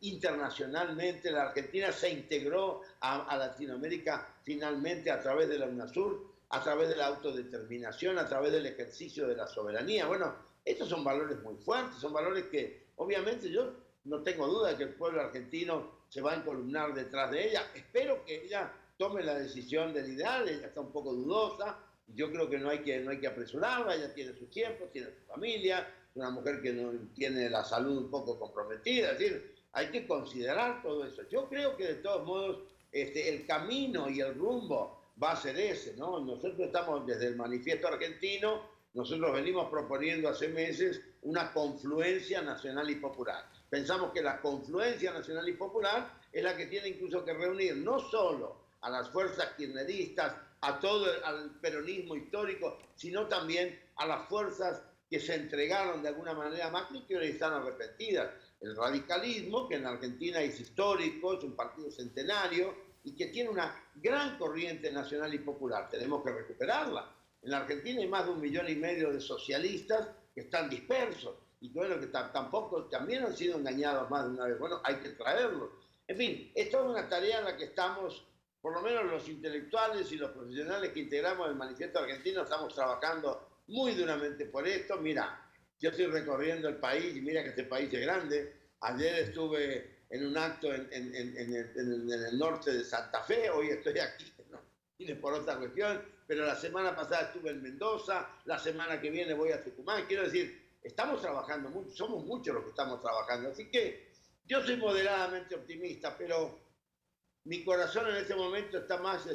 internacionalmente. La Argentina se integró a Latinoamérica finalmente a través de la UNASUR, a través de la autodeterminación, a través del ejercicio de la soberanía. Bueno, estos son valores muy fuertes, son valores que obviamente yo no tengo duda de que el pueblo argentino se va a encolumnar detrás de ella. Espero que ella tome la decisión del ideal, ella está un poco dudosa. Yo creo que no hay que apresurarla, ella tiene sus tiempos, tiene su familia, es una mujer que no tiene la salud un poco comprometida, es decir, hay que considerar todo eso. Yo creo que de todos modos el camino y el rumbo va a ser ese, ¿no? Nosotros estamos desde el Manifiesto Argentino, nosotros venimos proponiendo hace meses una confluencia nacional y popular. Pensamos que la confluencia nacional y popular es la que tiene incluso que reunir no solo a las fuerzas kirchneristas, a todo al peronismo histórico, sino también a las fuerzas que se entregaron de alguna manera a Macri, que hoy están arrepentidas. El radicalismo, que en Argentina es histórico, es un partido centenario y que tiene una gran corriente nacional y popular. Tenemos que recuperarla. En la Argentina hay más de 1,5 millones de socialistas que están dispersos y que, bueno, que tampoco también han sido engañados más de una vez. Bueno, hay que traerlos. En fin, es toda una tarea en la que estamos, por lo menos los intelectuales y los profesionales que integramos el Manifiesto Argentino, estamos trabajando muy duramente por esto. Mira, yo estoy recorriendo el país y mira que este país es grande. Ayer estuve en un acto en el norte de Santa Fe, hoy estoy aquí, ¿no? Vine por otra cuestión, pero la semana pasada estuve en Mendoza, la semana que viene voy a Tucumán. Quiero decir, estamos trabajando mucho, somos muchos los que estamos trabajando, así que yo soy moderadamente optimista, pero mi corazón en este momento está más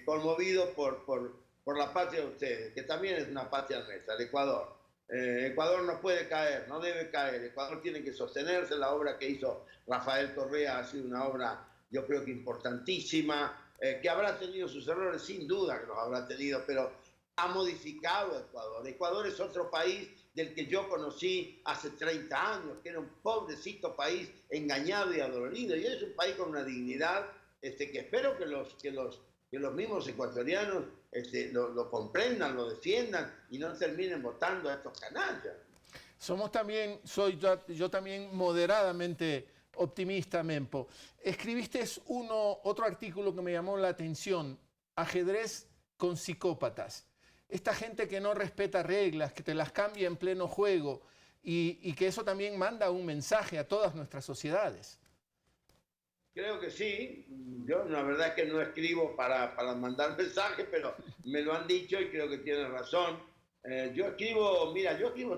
conmovido por la patria de ustedes, que también es una patria nuestra, el Ecuador. Ecuador no puede caer, no debe caer. Ecuador tiene que sostenerse. La obra que hizo Rafael Correa ha sido una obra, yo creo que importantísima, que habrá tenido sus errores, sin duda que los habrá tenido, pero ha modificado Ecuador. Ecuador es otro país del que yo conocí hace 30 años, que era un pobrecito país engañado y adolorido, y es un país con una dignidad que espero que los mismos ecuatorianos lo comprendan, lo defiendan y no terminen votando a estos canallas. Yo también moderadamente optimista, Mempo. Escribiste otro artículo que me llamó la atención, Ajedrez con psicópatas. Esta gente que no respeta reglas, que te las cambia en pleno juego y que eso también manda un mensaje a todas nuestras sociedades. Creo que sí. Yo la verdad es que no escribo para mandar mensajes, pero me lo han dicho y creo que tienen razón. Yo escribo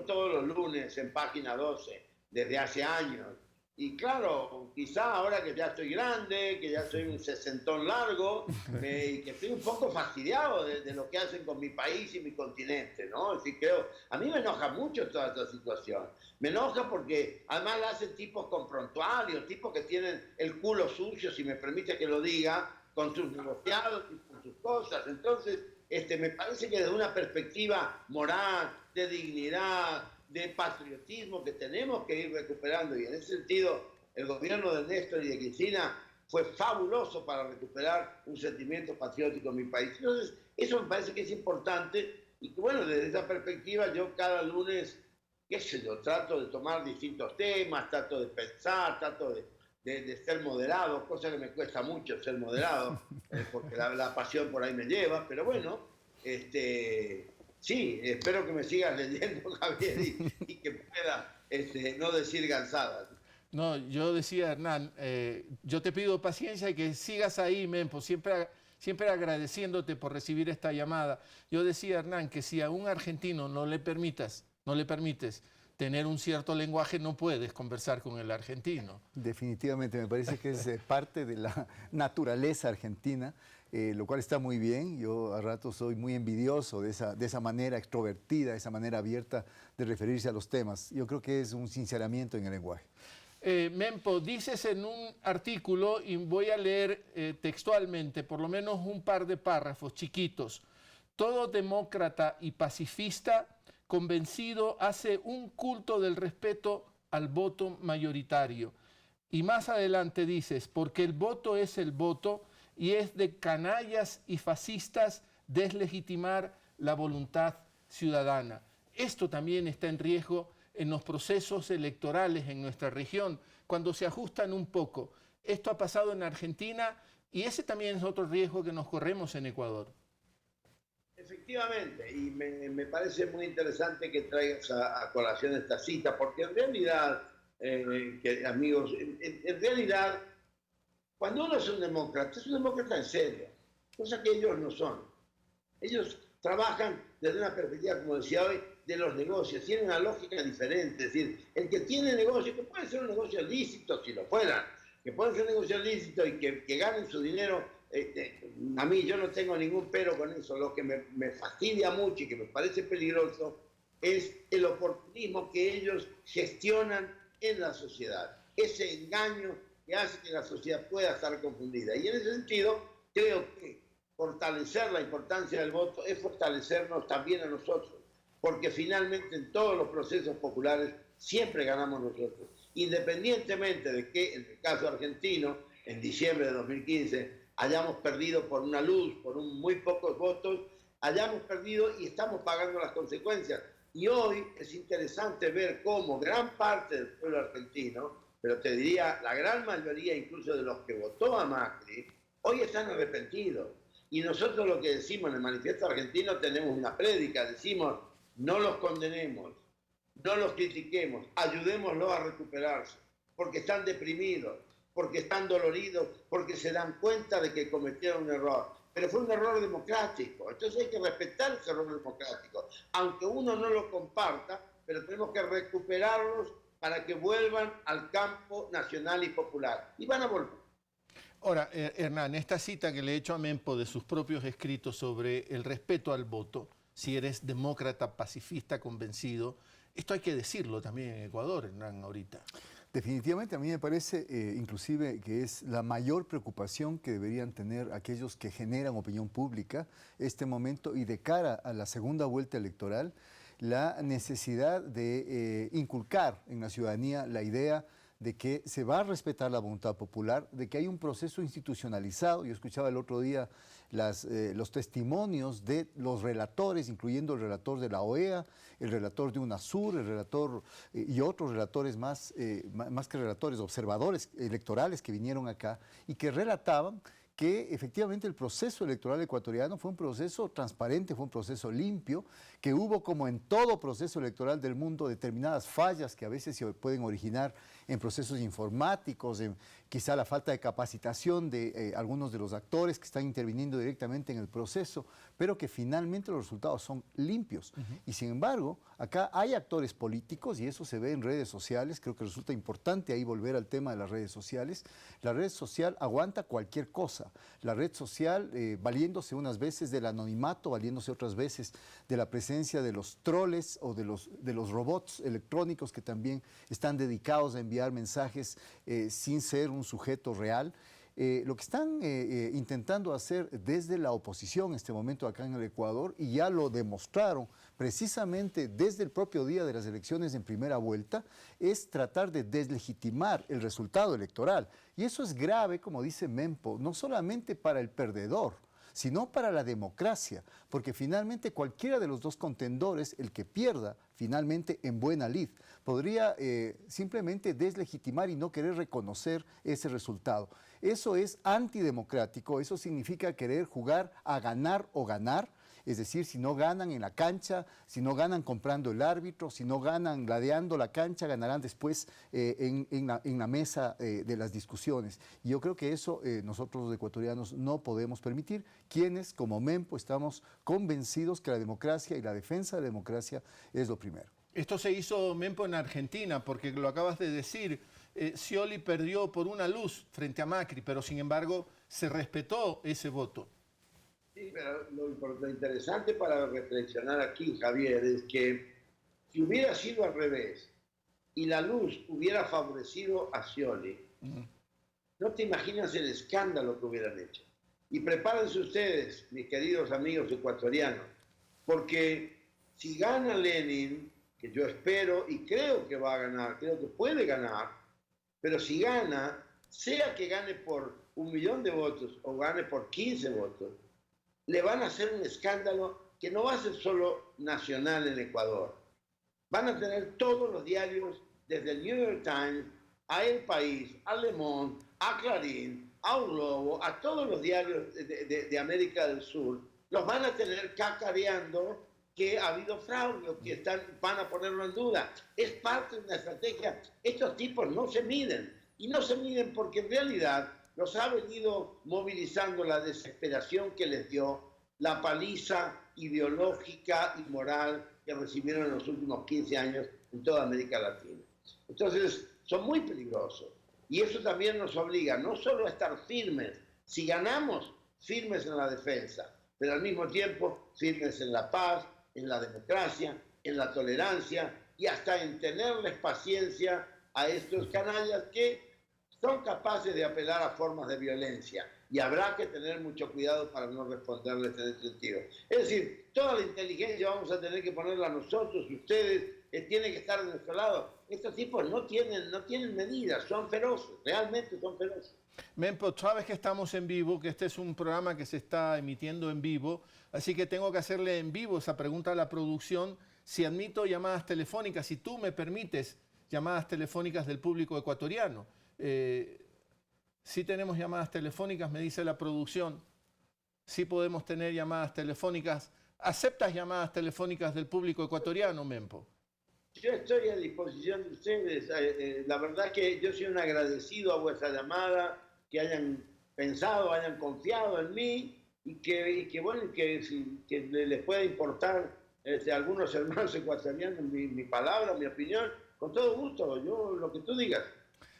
todos los lunes en Página 12, desde hace años. Y claro, quizá ahora que ya estoy grande, que ya soy un sesentón largo, y que estoy un poco fastidiado de lo que hacen con mi país y mi continente, ¿no? Así creo, a mí me enoja mucho toda esta situación. Me enoja porque además la hacen tipos con prontuarios, tipos que tienen el culo sucio, si me permite que lo diga, con sus negociados y con sus cosas. Entonces, me parece que desde una perspectiva moral, de dignidad, de patriotismo que tenemos que ir recuperando, y en ese sentido el gobierno de Néstor y de Cristina fue fabuloso para recuperar un sentimiento patriótico en mi país. Entonces eso me parece que es importante y que, bueno, desde esa perspectiva yo cada lunes, qué sé yo, trato de tomar distintos temas, trato de pensar, trato de ser moderado, cosa que me cuesta mucho ser moderado, porque la pasión por ahí me lleva, pero bueno, sí, espero que me sigas leyendo, Javier, y que pueda no decir gansadas. No, yo decía, Hernán, yo te pido paciencia y que sigas ahí, Mempo, siempre agradeciéndote por recibir esta llamada. Yo decía, Hernán, que si a un argentino no le permites tener un cierto lenguaje, no puedes conversar con el argentino. Definitivamente, me parece que es parte de la naturaleza argentina, lo cual está muy bien. Yo a rato soy muy envidioso de esa manera extrovertida, esa manera abierta de referirse a los temas. Yo creo que es un sinceramiento en el lenguaje. Mempo, dices en un artículo, y voy a leer textualmente por lo menos un par de párrafos chiquitos: todo demócrata y pacifista convencido hace un culto del respeto al voto mayoritario. Y más adelante dices, porque el voto es el voto y es de canallas y fascistas deslegitimar la voluntad ciudadana. Esto también está en riesgo en los procesos electorales en nuestra región, cuando se ajustan un poco. Esto ha pasado en Argentina y ese también es otro riesgo que nos corremos en Ecuador. Efectivamente, y me parece muy interesante que traigas a colación esta cita, porque en realidad, amigos, en realidad, cuando uno es un demócrata en serio, cosa que ellos no son. Ellos trabajan desde una perspectiva, como decía hoy, de los negocios, tienen una lógica diferente. Es decir, el que tiene negocio, que puede ser un negocio lícito si lo fueran, que puede ser un negocio lícito y que ganen su dinero, a mí yo no tengo ningún pero con eso. Lo que me fastidia mucho y que me parece peligroso es el oportunismo que ellos gestionan en la sociedad, ese engaño que hace que la sociedad pueda estar confundida. Y en ese sentido, creo que fortalecer la importancia del voto es fortalecernos también a nosotros, porque finalmente en todos los procesos populares siempre ganamos nosotros, independientemente de que en el caso argentino, en diciembre de 2015, hayamos perdido por una luz, por muy pocos votos, hayamos perdido y estamos pagando las consecuencias. Y hoy es interesante ver cómo gran parte del pueblo argentino, pero te diría la gran mayoría incluso de los que votó a Macri, hoy están arrepentidos. Y nosotros lo que decimos en el Manifiesto Argentino, tenemos una prédica, decimos: no los condenemos, no los critiquemos, ayudémoslos a recuperarse, porque están deprimidos, porque están doloridos, porque se dan cuenta de que cometieron un error. Pero fue un error democrático, entonces hay que respetar ese error democrático, aunque uno no lo comparta, pero tenemos que recuperarlos para que vuelvan al campo nacional y popular. Y van a volver. Ahora, Hernán, esta cita que le he hecho a Mempo de sus propios escritos sobre el respeto al voto, si eres demócrata, pacifista, convencido, esto hay que decirlo también en Ecuador, Hernán, ahorita. Definitivamente a mí me parece inclusive que es la mayor preocupación que deberían tener aquellos que generan opinión pública este momento y de cara a la segunda vuelta electoral, la necesidad de inculcar en la ciudadanía la idea de que se va a respetar la voluntad popular, de que hay un proceso institucionalizado. Yo escuchaba el otro día los testimonios de los relatores, incluyendo el relator de la OEA, el relator de UNASUR, el relator y otros relatores más que relatores, observadores electorales que vinieron acá y que relataban que efectivamente el proceso electoral ecuatoriano fue un proceso transparente, fue un proceso limpio, que hubo, como en todo proceso electoral del mundo, determinadas fallas que a veces se pueden originar en procesos informáticos, en quizá la falta de capacitación de algunos de los actores que están interviniendo directamente en el proceso, pero que finalmente los resultados son limpios. Y sin embargo, acá hay actores políticos y eso se ve en redes sociales. Creo que resulta importante ahí volver al tema de las redes sociales. La red social aguanta cualquier cosa. La red social, valiéndose unas veces del anonimato, valiéndose otras veces de la presencia de los troles o de los robots electrónicos que también están dedicados a enviar mensajes sin ser un sujeto real. Lo que están intentando hacer desde la oposición en este momento acá en el Ecuador, y ya lo demostraron precisamente desde el propio día de las elecciones en primera vuelta, es tratar de deslegitimar el resultado electoral. Y eso es grave, como dice Mempo, no solamente para el perdedor, sino para la democracia, porque finalmente cualquiera de los dos contendores, el que pierda, finalmente en buena lid. Podría simplemente deslegitimar y no querer reconocer ese resultado. Eso es antidemocrático, eso significa querer jugar a ganar o ganar. Es decir, si no ganan en la cancha, si no ganan comprando el árbitro, si no ganan gladiando la cancha, ganarán después en la mesa de las discusiones. Y yo creo que eso nosotros los ecuatorianos no podemos permitir, quienes como MEMPO estamos convencidos que la democracia y la defensa de la democracia es lo primero. Esto se hizo, Mempo, en Argentina, porque lo acabas de decir, Scioli perdió por una luz frente a Macri, pero sin embargo se respetó ese voto. Sí, pero lo interesante para reflexionar aquí, Javier, es que si hubiera sido al revés y la luz hubiera favorecido a Scioli, no te imaginas el escándalo que hubieran hecho. Y prepárense ustedes, mis queridos amigos ecuatorianos, porque si gana Lenin, que yo espero y creo que va a ganar, creo que puede ganar, pero si gana, sea que gane por 1 millón de votos o gane por 15 votos, le van a hacer un escándalo que no va a ser solo nacional en Ecuador. Van a tener todos los diarios, desde el New York Times, a El País, a Le Monde, a Clarín, a Un Globo, a todos los diarios de América del Sur, los van a tener cacareando que ha habido fraude o que van a ponerlo en duda. Es parte de una estrategia. Estos tipos no se miden. Y no se miden porque en realidad los ha venido movilizando la desesperación que les dio la paliza ideológica y moral que recibieron en los últimos 15 años en toda América Latina. Entonces, son muy peligrosos. Y eso también nos obliga no solo a estar firmes, si ganamos, firmes en la defensa, pero al mismo tiempo firmes en la paz, en la democracia, en la tolerancia y hasta en tenerles paciencia a estos canallas que son capaces de apelar a formas de violencia y habrá que tener mucho cuidado para no responderles en ese sentido. Es decir, toda la inteligencia vamos a tener que ponerla nosotros, ustedes, tienen que estar de nuestro lado. Estos tipos no tienen medidas, son feroces, realmente son feroces. Mempo, sabes que estamos en vivo, que este es un programa que se está emitiendo en vivo, así que tengo que hacerle en vivo esa pregunta a la producción, si admito llamadas telefónicas, si tú me permites llamadas telefónicas del público ecuatoriano. Sí tenemos llamadas telefónicas, me dice la producción. Sí podemos tener llamadas telefónicas. ¿Aceptas llamadas telefónicas del público ecuatoriano, Mempo? Yo estoy a disposición de ustedes. La verdad es que yo soy un agradecido a vuestra llamada, que hayan pensado, hayan confiado en mí y que les pueda importar a algunos hermanos ecuatorianos mi palabra, mi opinión. Con todo gusto, yo lo que tú digas.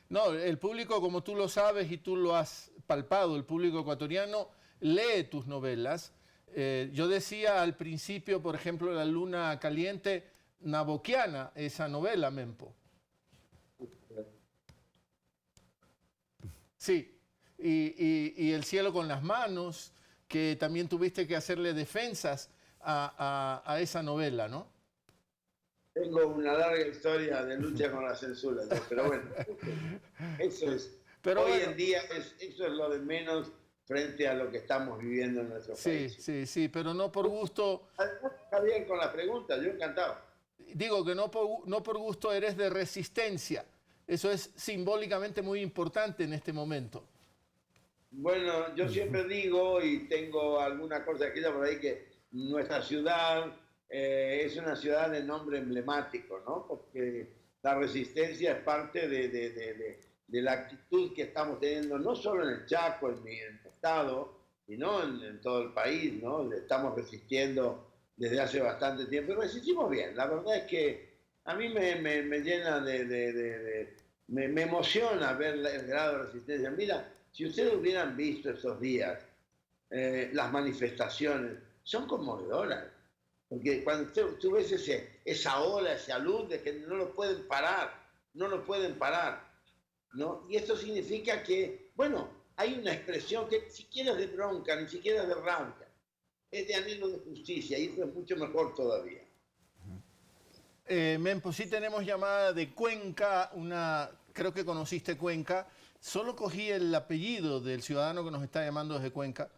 No, el público, como tú lo sabes y tú lo has palpado, el público ecuatoriano lee tus novelas. Yo decía al principio, por ejemplo, La Luna Caliente, naboquiana, esa novela, Mempo. Sí, y El cielo con las manos, que también tuviste que hacerle defensas a esa novela, ¿no? Tengo una larga historia de lucha con la censura, ¿no? Pero bueno, eso es. Pero hoy bueno, en día eso es lo de menos frente a lo que estamos viviendo en nuestro país. Sí, pero no por gusto. Además, está bien con la pregunta, yo encantado. Digo que no por gusto eres de resistencia. Eso es simbólicamente muy importante en este momento. Bueno, yo siempre digo, y tengo alguna cosa escrita por ahí, que nuestra ciudad es una ciudad de nombre emblemático, ¿no? Porque la resistencia es parte de la actitud que estamos teniendo, no solo en el Chaco, en mi estado, sino en todo el país, ¿no? Estamos resistiendo desde hace bastante tiempo y resistimos bien. La verdad es que a mí me llena me emociona ver el grado de resistencia. Mira, si ustedes hubieran visto estos días las manifestaciones, son conmovedoras. Porque cuando tú ves esa ola, esa luz de que no lo pueden parar, ¿no? Y esto significa que, bueno, hay una expresión que ni siquiera es de bronca, ni siquiera es de rabia, es de anhelo de justicia, y eso es mucho mejor todavía. Mempo, sí tenemos llamada de Cuenca, creo que conociste Cuenca, solo cogí el apellido del ciudadano que nos está llamando desde Cuenca.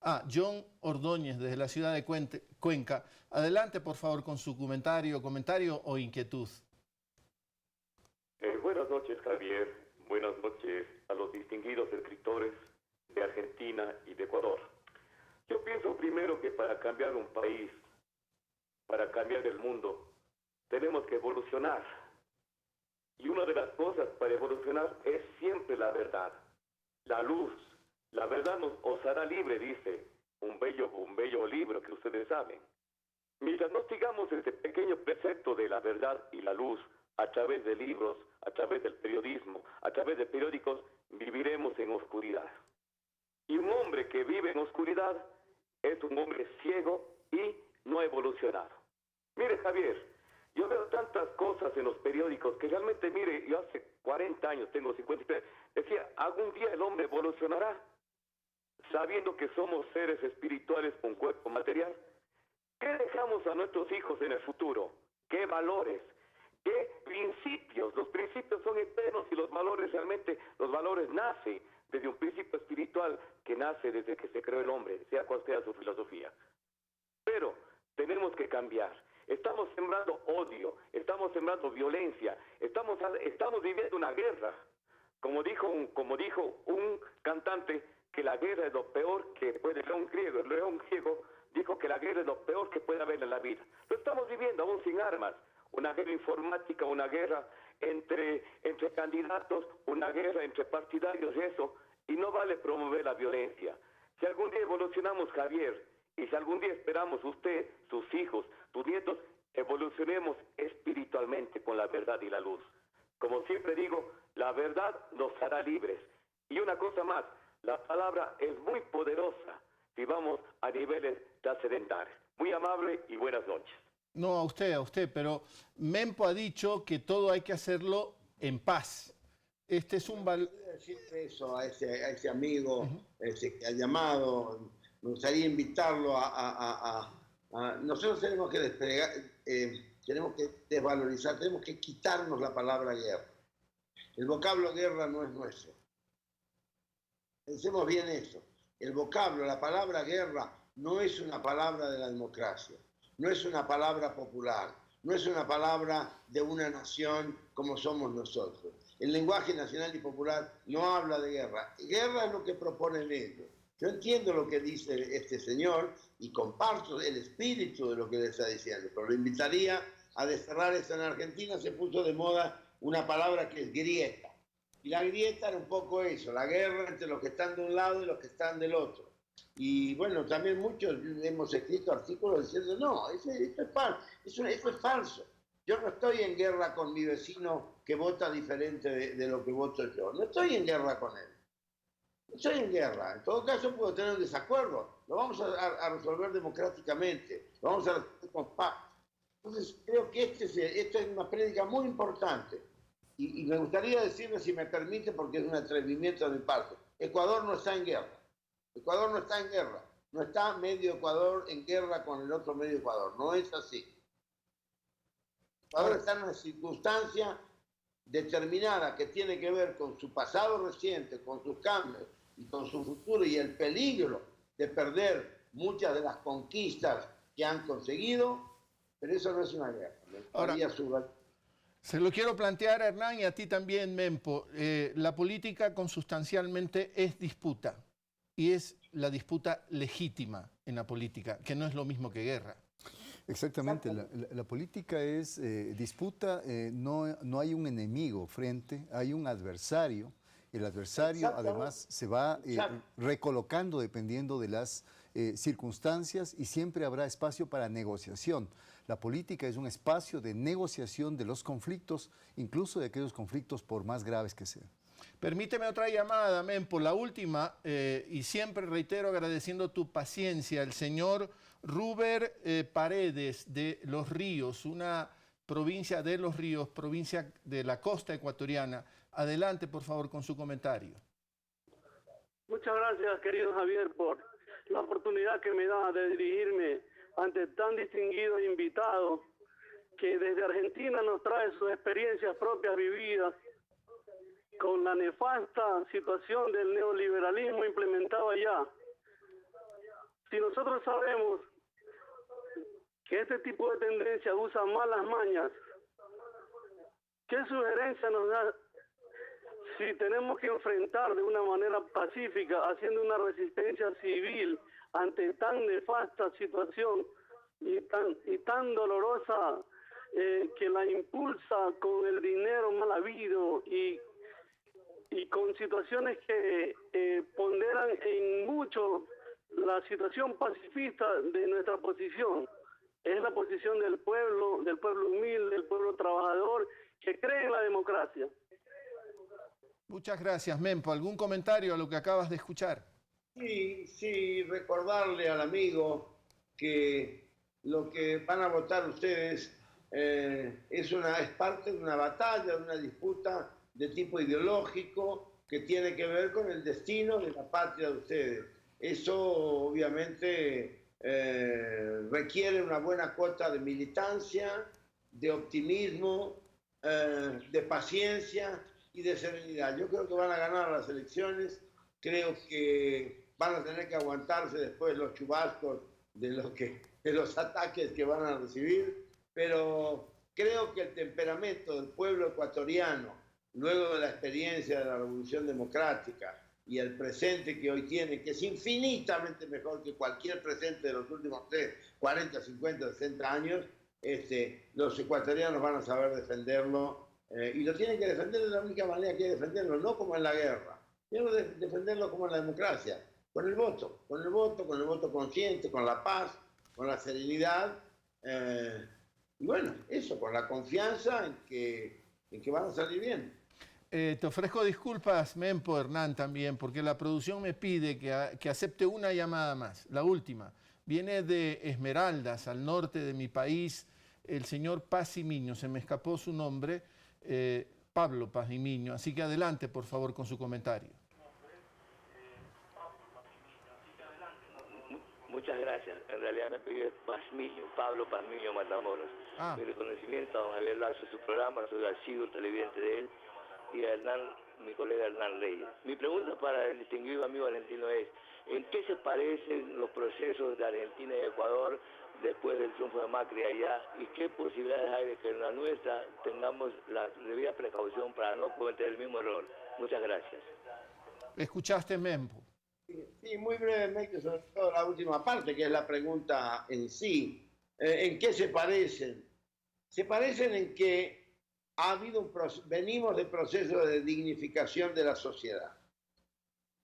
John Ordóñez, desde la ciudad de Cuenca. Adelante, por favor, con su comentario o inquietud. Buenas noches, Javier. Buenas noches a los distinguidos escritores de Argentina y de Ecuador. Yo pienso primero que para cambiar un país, para cambiar el mundo, tenemos que evolucionar. Y una de las cosas para evolucionar es siempre la verdad, la luz. La verdad os hará libre, dice un bello libro que ustedes saben. Mientras no sigamos este pequeño precepto de la verdad y la luz a través de libros, a través del periodismo, a través de periódicos, viviremos en oscuridad. Y un hombre que vive en oscuridad es un hombre ciego y no evolucionado. Mire, Javier, yo veo tantas cosas en los periódicos que realmente, mire, yo hace 40 años, tengo 53, decía, algún día el hombre evolucionará, sabiendo que somos seres espirituales con cuerpo material. ¿Qué dejamos a nuestros hijos en el futuro? ¿Qué valores? ¿Qué principios? Los principios son eternos y los valores realmente, los valores nacen desde un principio espiritual que nace desde que se creó el hombre, sea cual sea su filosofía. Pero tenemos que cambiar. Estamos sembrando odio, estamos sembrando violencia, estamos viviendo una guerra. Como dijo un cantante, que la guerra es lo peor que puede, el león griego dijo que la guerra es lo peor que puede haber en la vida. Lo estamos viviendo aún sin armas, una guerra informática, una guerra entre candidatos, una guerra entre partidarios y eso, y no vale promover la violencia. Si algún día evolucionamos, Javier, y si algún día esperamos usted, sus hijos, tus nietos, evolucionemos espiritualmente con la verdad y la luz. Como siempre digo, la verdad nos hará libres. Y una cosa más, la palabra es muy poderosa si vamos a niveles trascendentales. Muy amable y buenas noches. No, a usted, pero Mempo ha dicho que todo hay que hacerlo en paz. Este es un decirle eso a ese amigo que ha llamado. Me gustaría invitarlo a nosotros tenemos que desplegar, tenemos que desvalorizar, tenemos que quitarnos la palabra guerra. El vocablo guerra no es nuestro. Pensemos bien eso. El vocablo, la palabra guerra, no es una palabra de la democracia, no es una palabra popular, no es una palabra de una nación como somos nosotros. El lenguaje nacional y popular no habla de guerra. Guerra es lo que proponen ellos. Yo entiendo lo que dice este señor y comparto el espíritu de lo que le está diciendo, pero lo invitaría a desterrar eso. En Argentina se puso de moda una palabra que es grieta. Y la grieta era un poco eso, la guerra entre los que están de un lado y los que están del otro. Y bueno, también muchos hemos escrito artículos diciendo, no, esto es falso, eso es falso. Yo no estoy en guerra con mi vecino que vota diferente de lo que voto yo. No estoy en guerra con él. No estoy en guerra. En todo caso puedo tener un desacuerdo. Lo vamos a resolver democráticamente. Lo vamos a resolver con paz. Entonces creo que esto es una prédica muy importante. Y me gustaría decirle, si me permite, porque es un atrevimiento de mi parte, Ecuador no está en guerra. Ecuador no está en guerra. No está medio Ecuador en guerra con el otro medio Ecuador. No es así. Ecuador está en una circunstancia determinada que tiene que ver con su pasado reciente, con sus cambios y con su futuro y el peligro de perder muchas de las conquistas que han conseguido, pero eso no es una guerra. Ahora, se lo quiero plantear a Hernán y a ti también, Mempo. La política consustancialmente es disputa, y es la disputa legítima en la política, que no es lo mismo que guerra. Exactamente, la política es disputa, no hay un enemigo frente, hay un adversario. El adversario además se va recolocando dependiendo de las circunstancias y siempre habrá espacio para negociación. La política es un espacio de negociación de los conflictos, incluso de aquellos conflictos por más graves que sean. Permíteme otra llamada, Mempo, la última, y siempre reitero agradeciendo tu paciencia, el señor Ruber Paredes de Los Ríos, una provincia de Los Ríos, provincia de la costa ecuatoriana. Adelante, por favor, con su comentario. Muchas gracias, querido Javier, por la oportunidad que me da de dirigirme ante tan distinguido invitado que desde Argentina nos trae sus experiencias propias vividas con la nefasta situación del neoliberalismo implementado allá. Si nosotros sabemos que este tipo de tendencia usa malas mañas, ¿qué sugerencia nos da si tenemos que enfrentar de una manera pacífica, haciendo una resistencia civil ante tan nefasta situación y tan dolorosa que la impulsa con el dinero mal habido y con situaciones que ponderan en mucho la situación pacifista de nuestra posición? Es la posición del pueblo humilde, del pueblo trabajador, que cree en la democracia. Muchas gracias, Mempo. ¿Algún comentario a lo que acabas de escuchar? Sí, recordarle al amigo que lo que van a votar ustedes es parte de una batalla, de una disputa de tipo ideológico que tiene que ver con el destino de la patria de ustedes. Eso obviamente requiere una buena cuota de militancia, de optimismo, de paciencia y de serenidad. Yo creo que van a ganar las elecciones, creo que van a tener que aguantarse después los chubascos de los ataques que van a recibir, pero creo que el temperamento del pueblo ecuatoriano, luego de la experiencia de la Revolución Democrática y el presente que hoy tiene, que es infinitamente mejor que cualquier presente de los últimos 40, 50, 60 años, los ecuatorianos van a saber defenderlo y lo tienen que defender de la única manera que hay que defenderlo, no como en la guerra, sino defenderlo como en la democracia, con el voto consciente, con la paz, con la serenidad, y bueno, eso, con la confianza en que van a salir bien. Te ofrezco disculpas, Mempo, Hernán, también, porque la producción me pide que acepte una llamada más, la última. Viene de Esmeraldas, al norte de mi país, el señor Pazimiño, se me escapó su nombre, Pablo Pazimiño. Así que adelante, por favor, con su comentario. Muchas gracias. En realidad me pidió Pablo Pazmiño Matamoros. Mi reconocimiento a don Javier Lazo, su programa, soy asiduo televidente de él, y a Hernán, mi colega Hernán Reyes. Mi pregunta para el distinguido amigo argentino es, ¿en qué se parecen los procesos de Argentina y Ecuador después del triunfo de Macri allá? ¿Y qué posibilidades hay de que en la nuestra tengamos la debida precaución para no cometer el mismo error? Muchas gracias. ¿Escuchaste, Mempo? Sí, muy brevemente, sobre todo la última parte, que es la pregunta en sí. ¿En qué se parecen? Se parecen en que venimos de procesos de dignificación de la sociedad.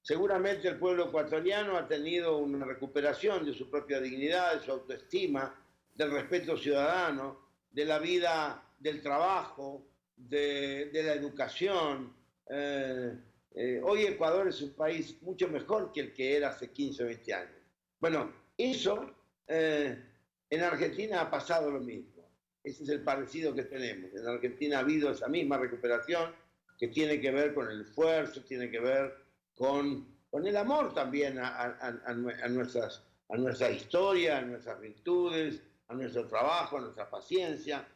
Seguramente el pueblo ecuatoriano ha tenido una recuperación de su propia dignidad, de su autoestima, del respeto ciudadano, de la vida del trabajo, de la educación. Hoy Ecuador es un país mucho mejor que el que era hace 15 o 20 años. Bueno, eso en Argentina ha pasado lo mismo. Ese es el parecido que tenemos. En Argentina ha habido esa misma recuperación que tiene que ver con el esfuerzo, tiene que ver con el amor también a nuestra historia, a nuestras virtudes, a nuestro trabajo, a nuestra paciencia.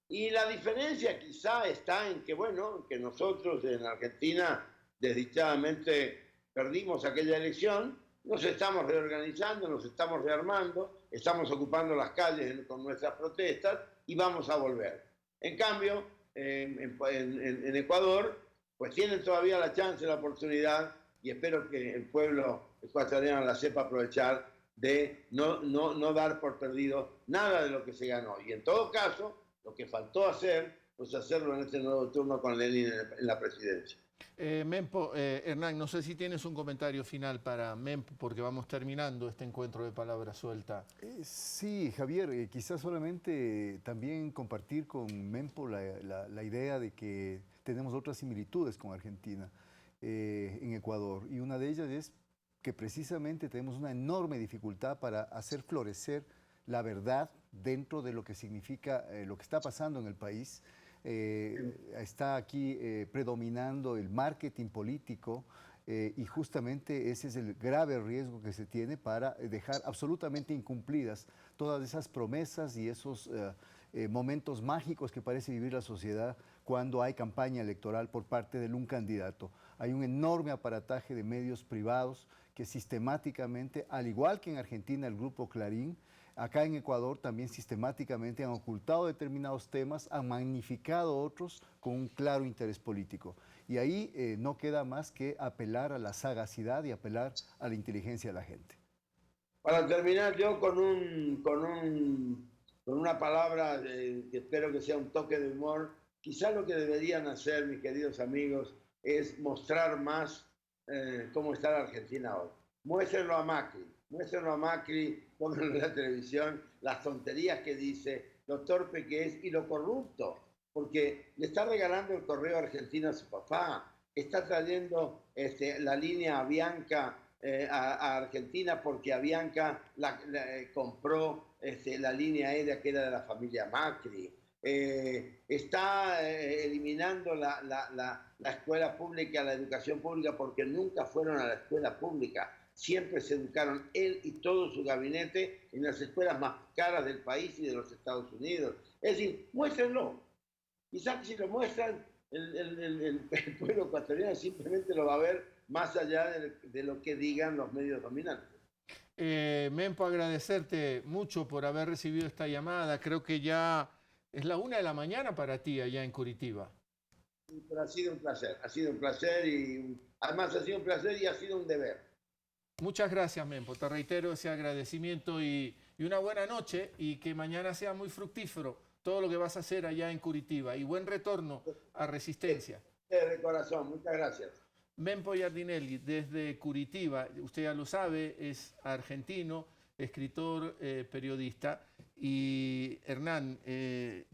Y la diferencia quizá está en que, bueno, que nosotros en Argentina desdichadamente perdimos aquella elección, nos estamos reorganizando, nos estamos rearmando, estamos ocupando las calles con nuestras protestas y vamos a volver. En cambio, en Ecuador, pues tienen todavía la chance, la oportunidad, y espero que el pueblo ecuatoriano la sepa aprovechar, de no dar por perdido nada de lo que se ganó. Y en todo caso, lo que faltó hacer, pues hacerlo en este nuevo turno con Lenin en la presidencia. Mempo, Hernán, no sé si tienes un comentario final para Mempo, porque vamos terminando este encuentro de Palabra Suelta. Sí, Javier, quizás solamente también compartir con Mempo la idea de que tenemos otras similitudes con Argentina en Ecuador, y una de ellas es que precisamente tenemos una enorme dificultad para hacer florecer la verdad dentro de lo que significa lo que está pasando en el país. Está aquí predominando el marketing político y justamente ese es el grave riesgo que se tiene para dejar absolutamente incumplidas todas esas promesas y esos momentos mágicos que parece vivir la sociedad cuando hay campaña electoral por parte de un candidato. Hay un enorme aparataje de medios privados que sistemáticamente, al igual que en Argentina el grupo Clarín, acá en Ecuador también sistemáticamente han ocultado determinados temas, han magnificado otros con un claro interés político. Y ahí no queda más que apelar a la sagacidad y apelar a la inteligencia de la gente. Para terminar, yo con una palabra que espero que sea un toque de humor, quizás lo que deberían hacer, mis queridos amigos, es mostrar más cómo está la Argentina hoy. Muéstrenlo a Macri, pónganlo en la televisión, las tonterías que dice, lo torpe que es y lo corrupto, porque le está regalando el correo argentino a su papá, está trayendo la línea Avianca a Argentina porque Avianca compró la línea aérea que era de la familia Macri. Está eliminando la escuela pública, la educación pública, porque nunca fueron a la escuela pública. Siempre se educaron él y todo su gabinete en las escuelas más caras del país y de los Estados Unidos. Es decir, muéstrenlo. Quizás si lo muestran, el pueblo ecuatoriano simplemente lo va a ver más allá de lo que digan los medios dominantes. Mempo, agradecerte mucho por haber recibido esta llamada. Creo que ya es la 1 de la mañana para ti allá en Curitiba. Pero ha sido un placer y además ha sido un placer y ha sido un deber. Muchas gracias, Mempo. Te reitero ese agradecimiento y una buena noche y que mañana sea muy fructífero todo lo que vas a hacer allá en Curitiba y buen retorno a Resistencia. De corazón, muchas gracias. Mempo Giardinelli, desde Curitiba, usted ya lo sabe, es argentino, escritor, periodista. Y Hernán, qué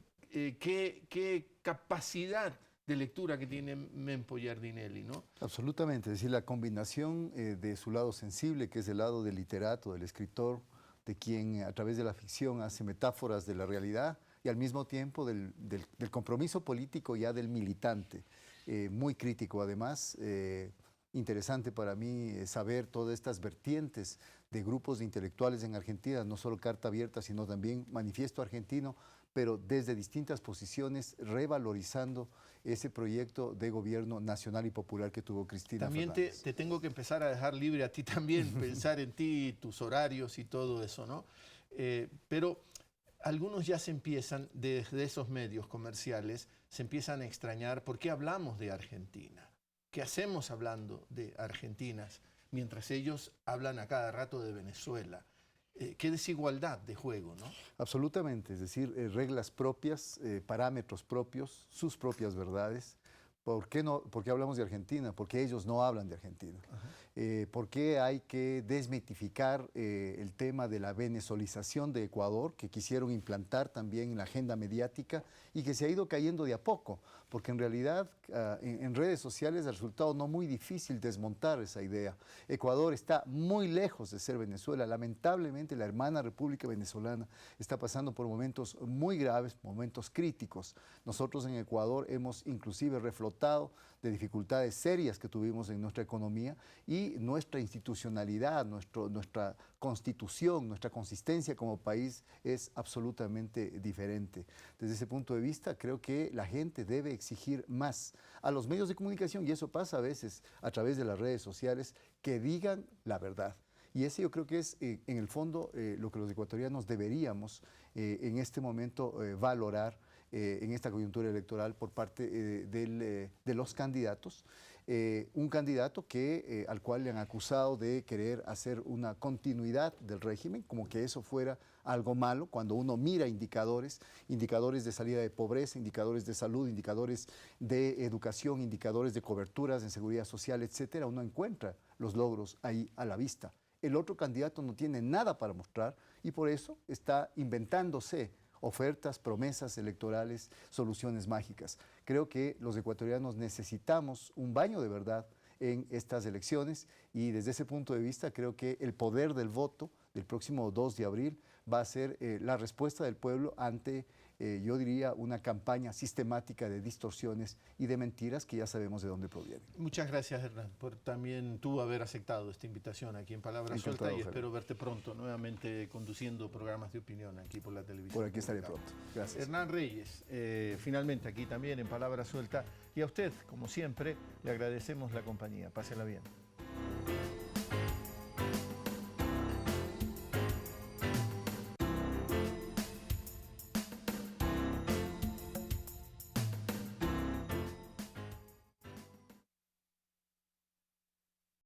capacidad de lectura que tiene Mempo Giardinelli, ¿no? Absolutamente, es decir, la combinación de su lado sensible, que es el lado del literato, del escritor, de quien a través de la ficción hace metáforas de la realidad, y al mismo tiempo del compromiso político ya del militante. Muy crítico además, interesante para mí saber todas estas vertientes de grupos de intelectuales en Argentina, no solo Carta Abierta, sino también Manifiesto Argentino, pero desde distintas posiciones, revalorizando ese proyecto de gobierno nacional y popular que tuvo Cristina También Fernández. te tengo que empezar a dejar libre a ti también, pensar en ti, tus horarios y todo eso, ¿no? Pero algunos ya se empiezan, desde esos medios comerciales, se empiezan a extrañar por qué hablamos de Argentina. ¿Qué hacemos hablando de Argentinas mientras ellos hablan a cada rato de Venezuela? Qué desigualdad de juego, ¿no? Absolutamente, es decir, reglas propias, parámetros propios, sus propias verdades. ¿Por qué hablamos de Argentina? Porque ellos no hablan de Argentina. ¿Por qué hay que desmitificar el tema de la venezolización de Ecuador, que quisieron implantar también en la agenda mediática y que se ha ido cayendo de a poco? Porque en realidad en redes sociales ha resultado no muy difícil desmontar esa idea. Ecuador está muy lejos de ser Venezuela. Lamentablemente la hermana República Venezolana está pasando por momentos muy graves, momentos críticos. Nosotros en Ecuador hemos inclusive reflotado de dificultades serias que tuvimos en nuestra economía y nuestra institucionalidad, nuestra constitución, nuestra consistencia como país es absolutamente diferente. Desde ese punto de vista, creo que la gente debe exigir más a los medios de comunicación, y eso pasa a veces a través de las redes sociales, que digan la verdad. Y ese yo creo que es, en el fondo, lo que los ecuatorianos deberíamos en este momento valorar en esta coyuntura electoral por parte de los candidatos. Un candidato al cual le han acusado de querer hacer una continuidad del régimen, como que eso fuera algo malo, cuando uno mira indicadores de salida de pobreza, indicadores de salud, indicadores de educación, indicadores de coberturas en seguridad social, etcétera, uno encuentra los logros ahí a la vista. El otro candidato no tiene nada para mostrar y por eso está inventándose ofertas, promesas electorales, soluciones mágicas. Creo que los ecuatorianos necesitamos un baño de verdad en estas elecciones y desde ese punto de vista creo que el poder del voto del próximo 2 de abril va a ser la respuesta del pueblo ante yo diría, una campaña sistemática de distorsiones y de mentiras que ya sabemos de dónde provienen. Muchas gracias, Hernán, por también tú haber aceptado esta invitación aquí en Palabra Suelta, y espero verte pronto nuevamente conduciendo programas de opinión aquí por la televisión. Por aquí estaré pronto. Gracias. Hernán Reyes, finalmente aquí también en Palabra Suelta, y a usted, como siempre, le agradecemos la compañía. Pásela bien.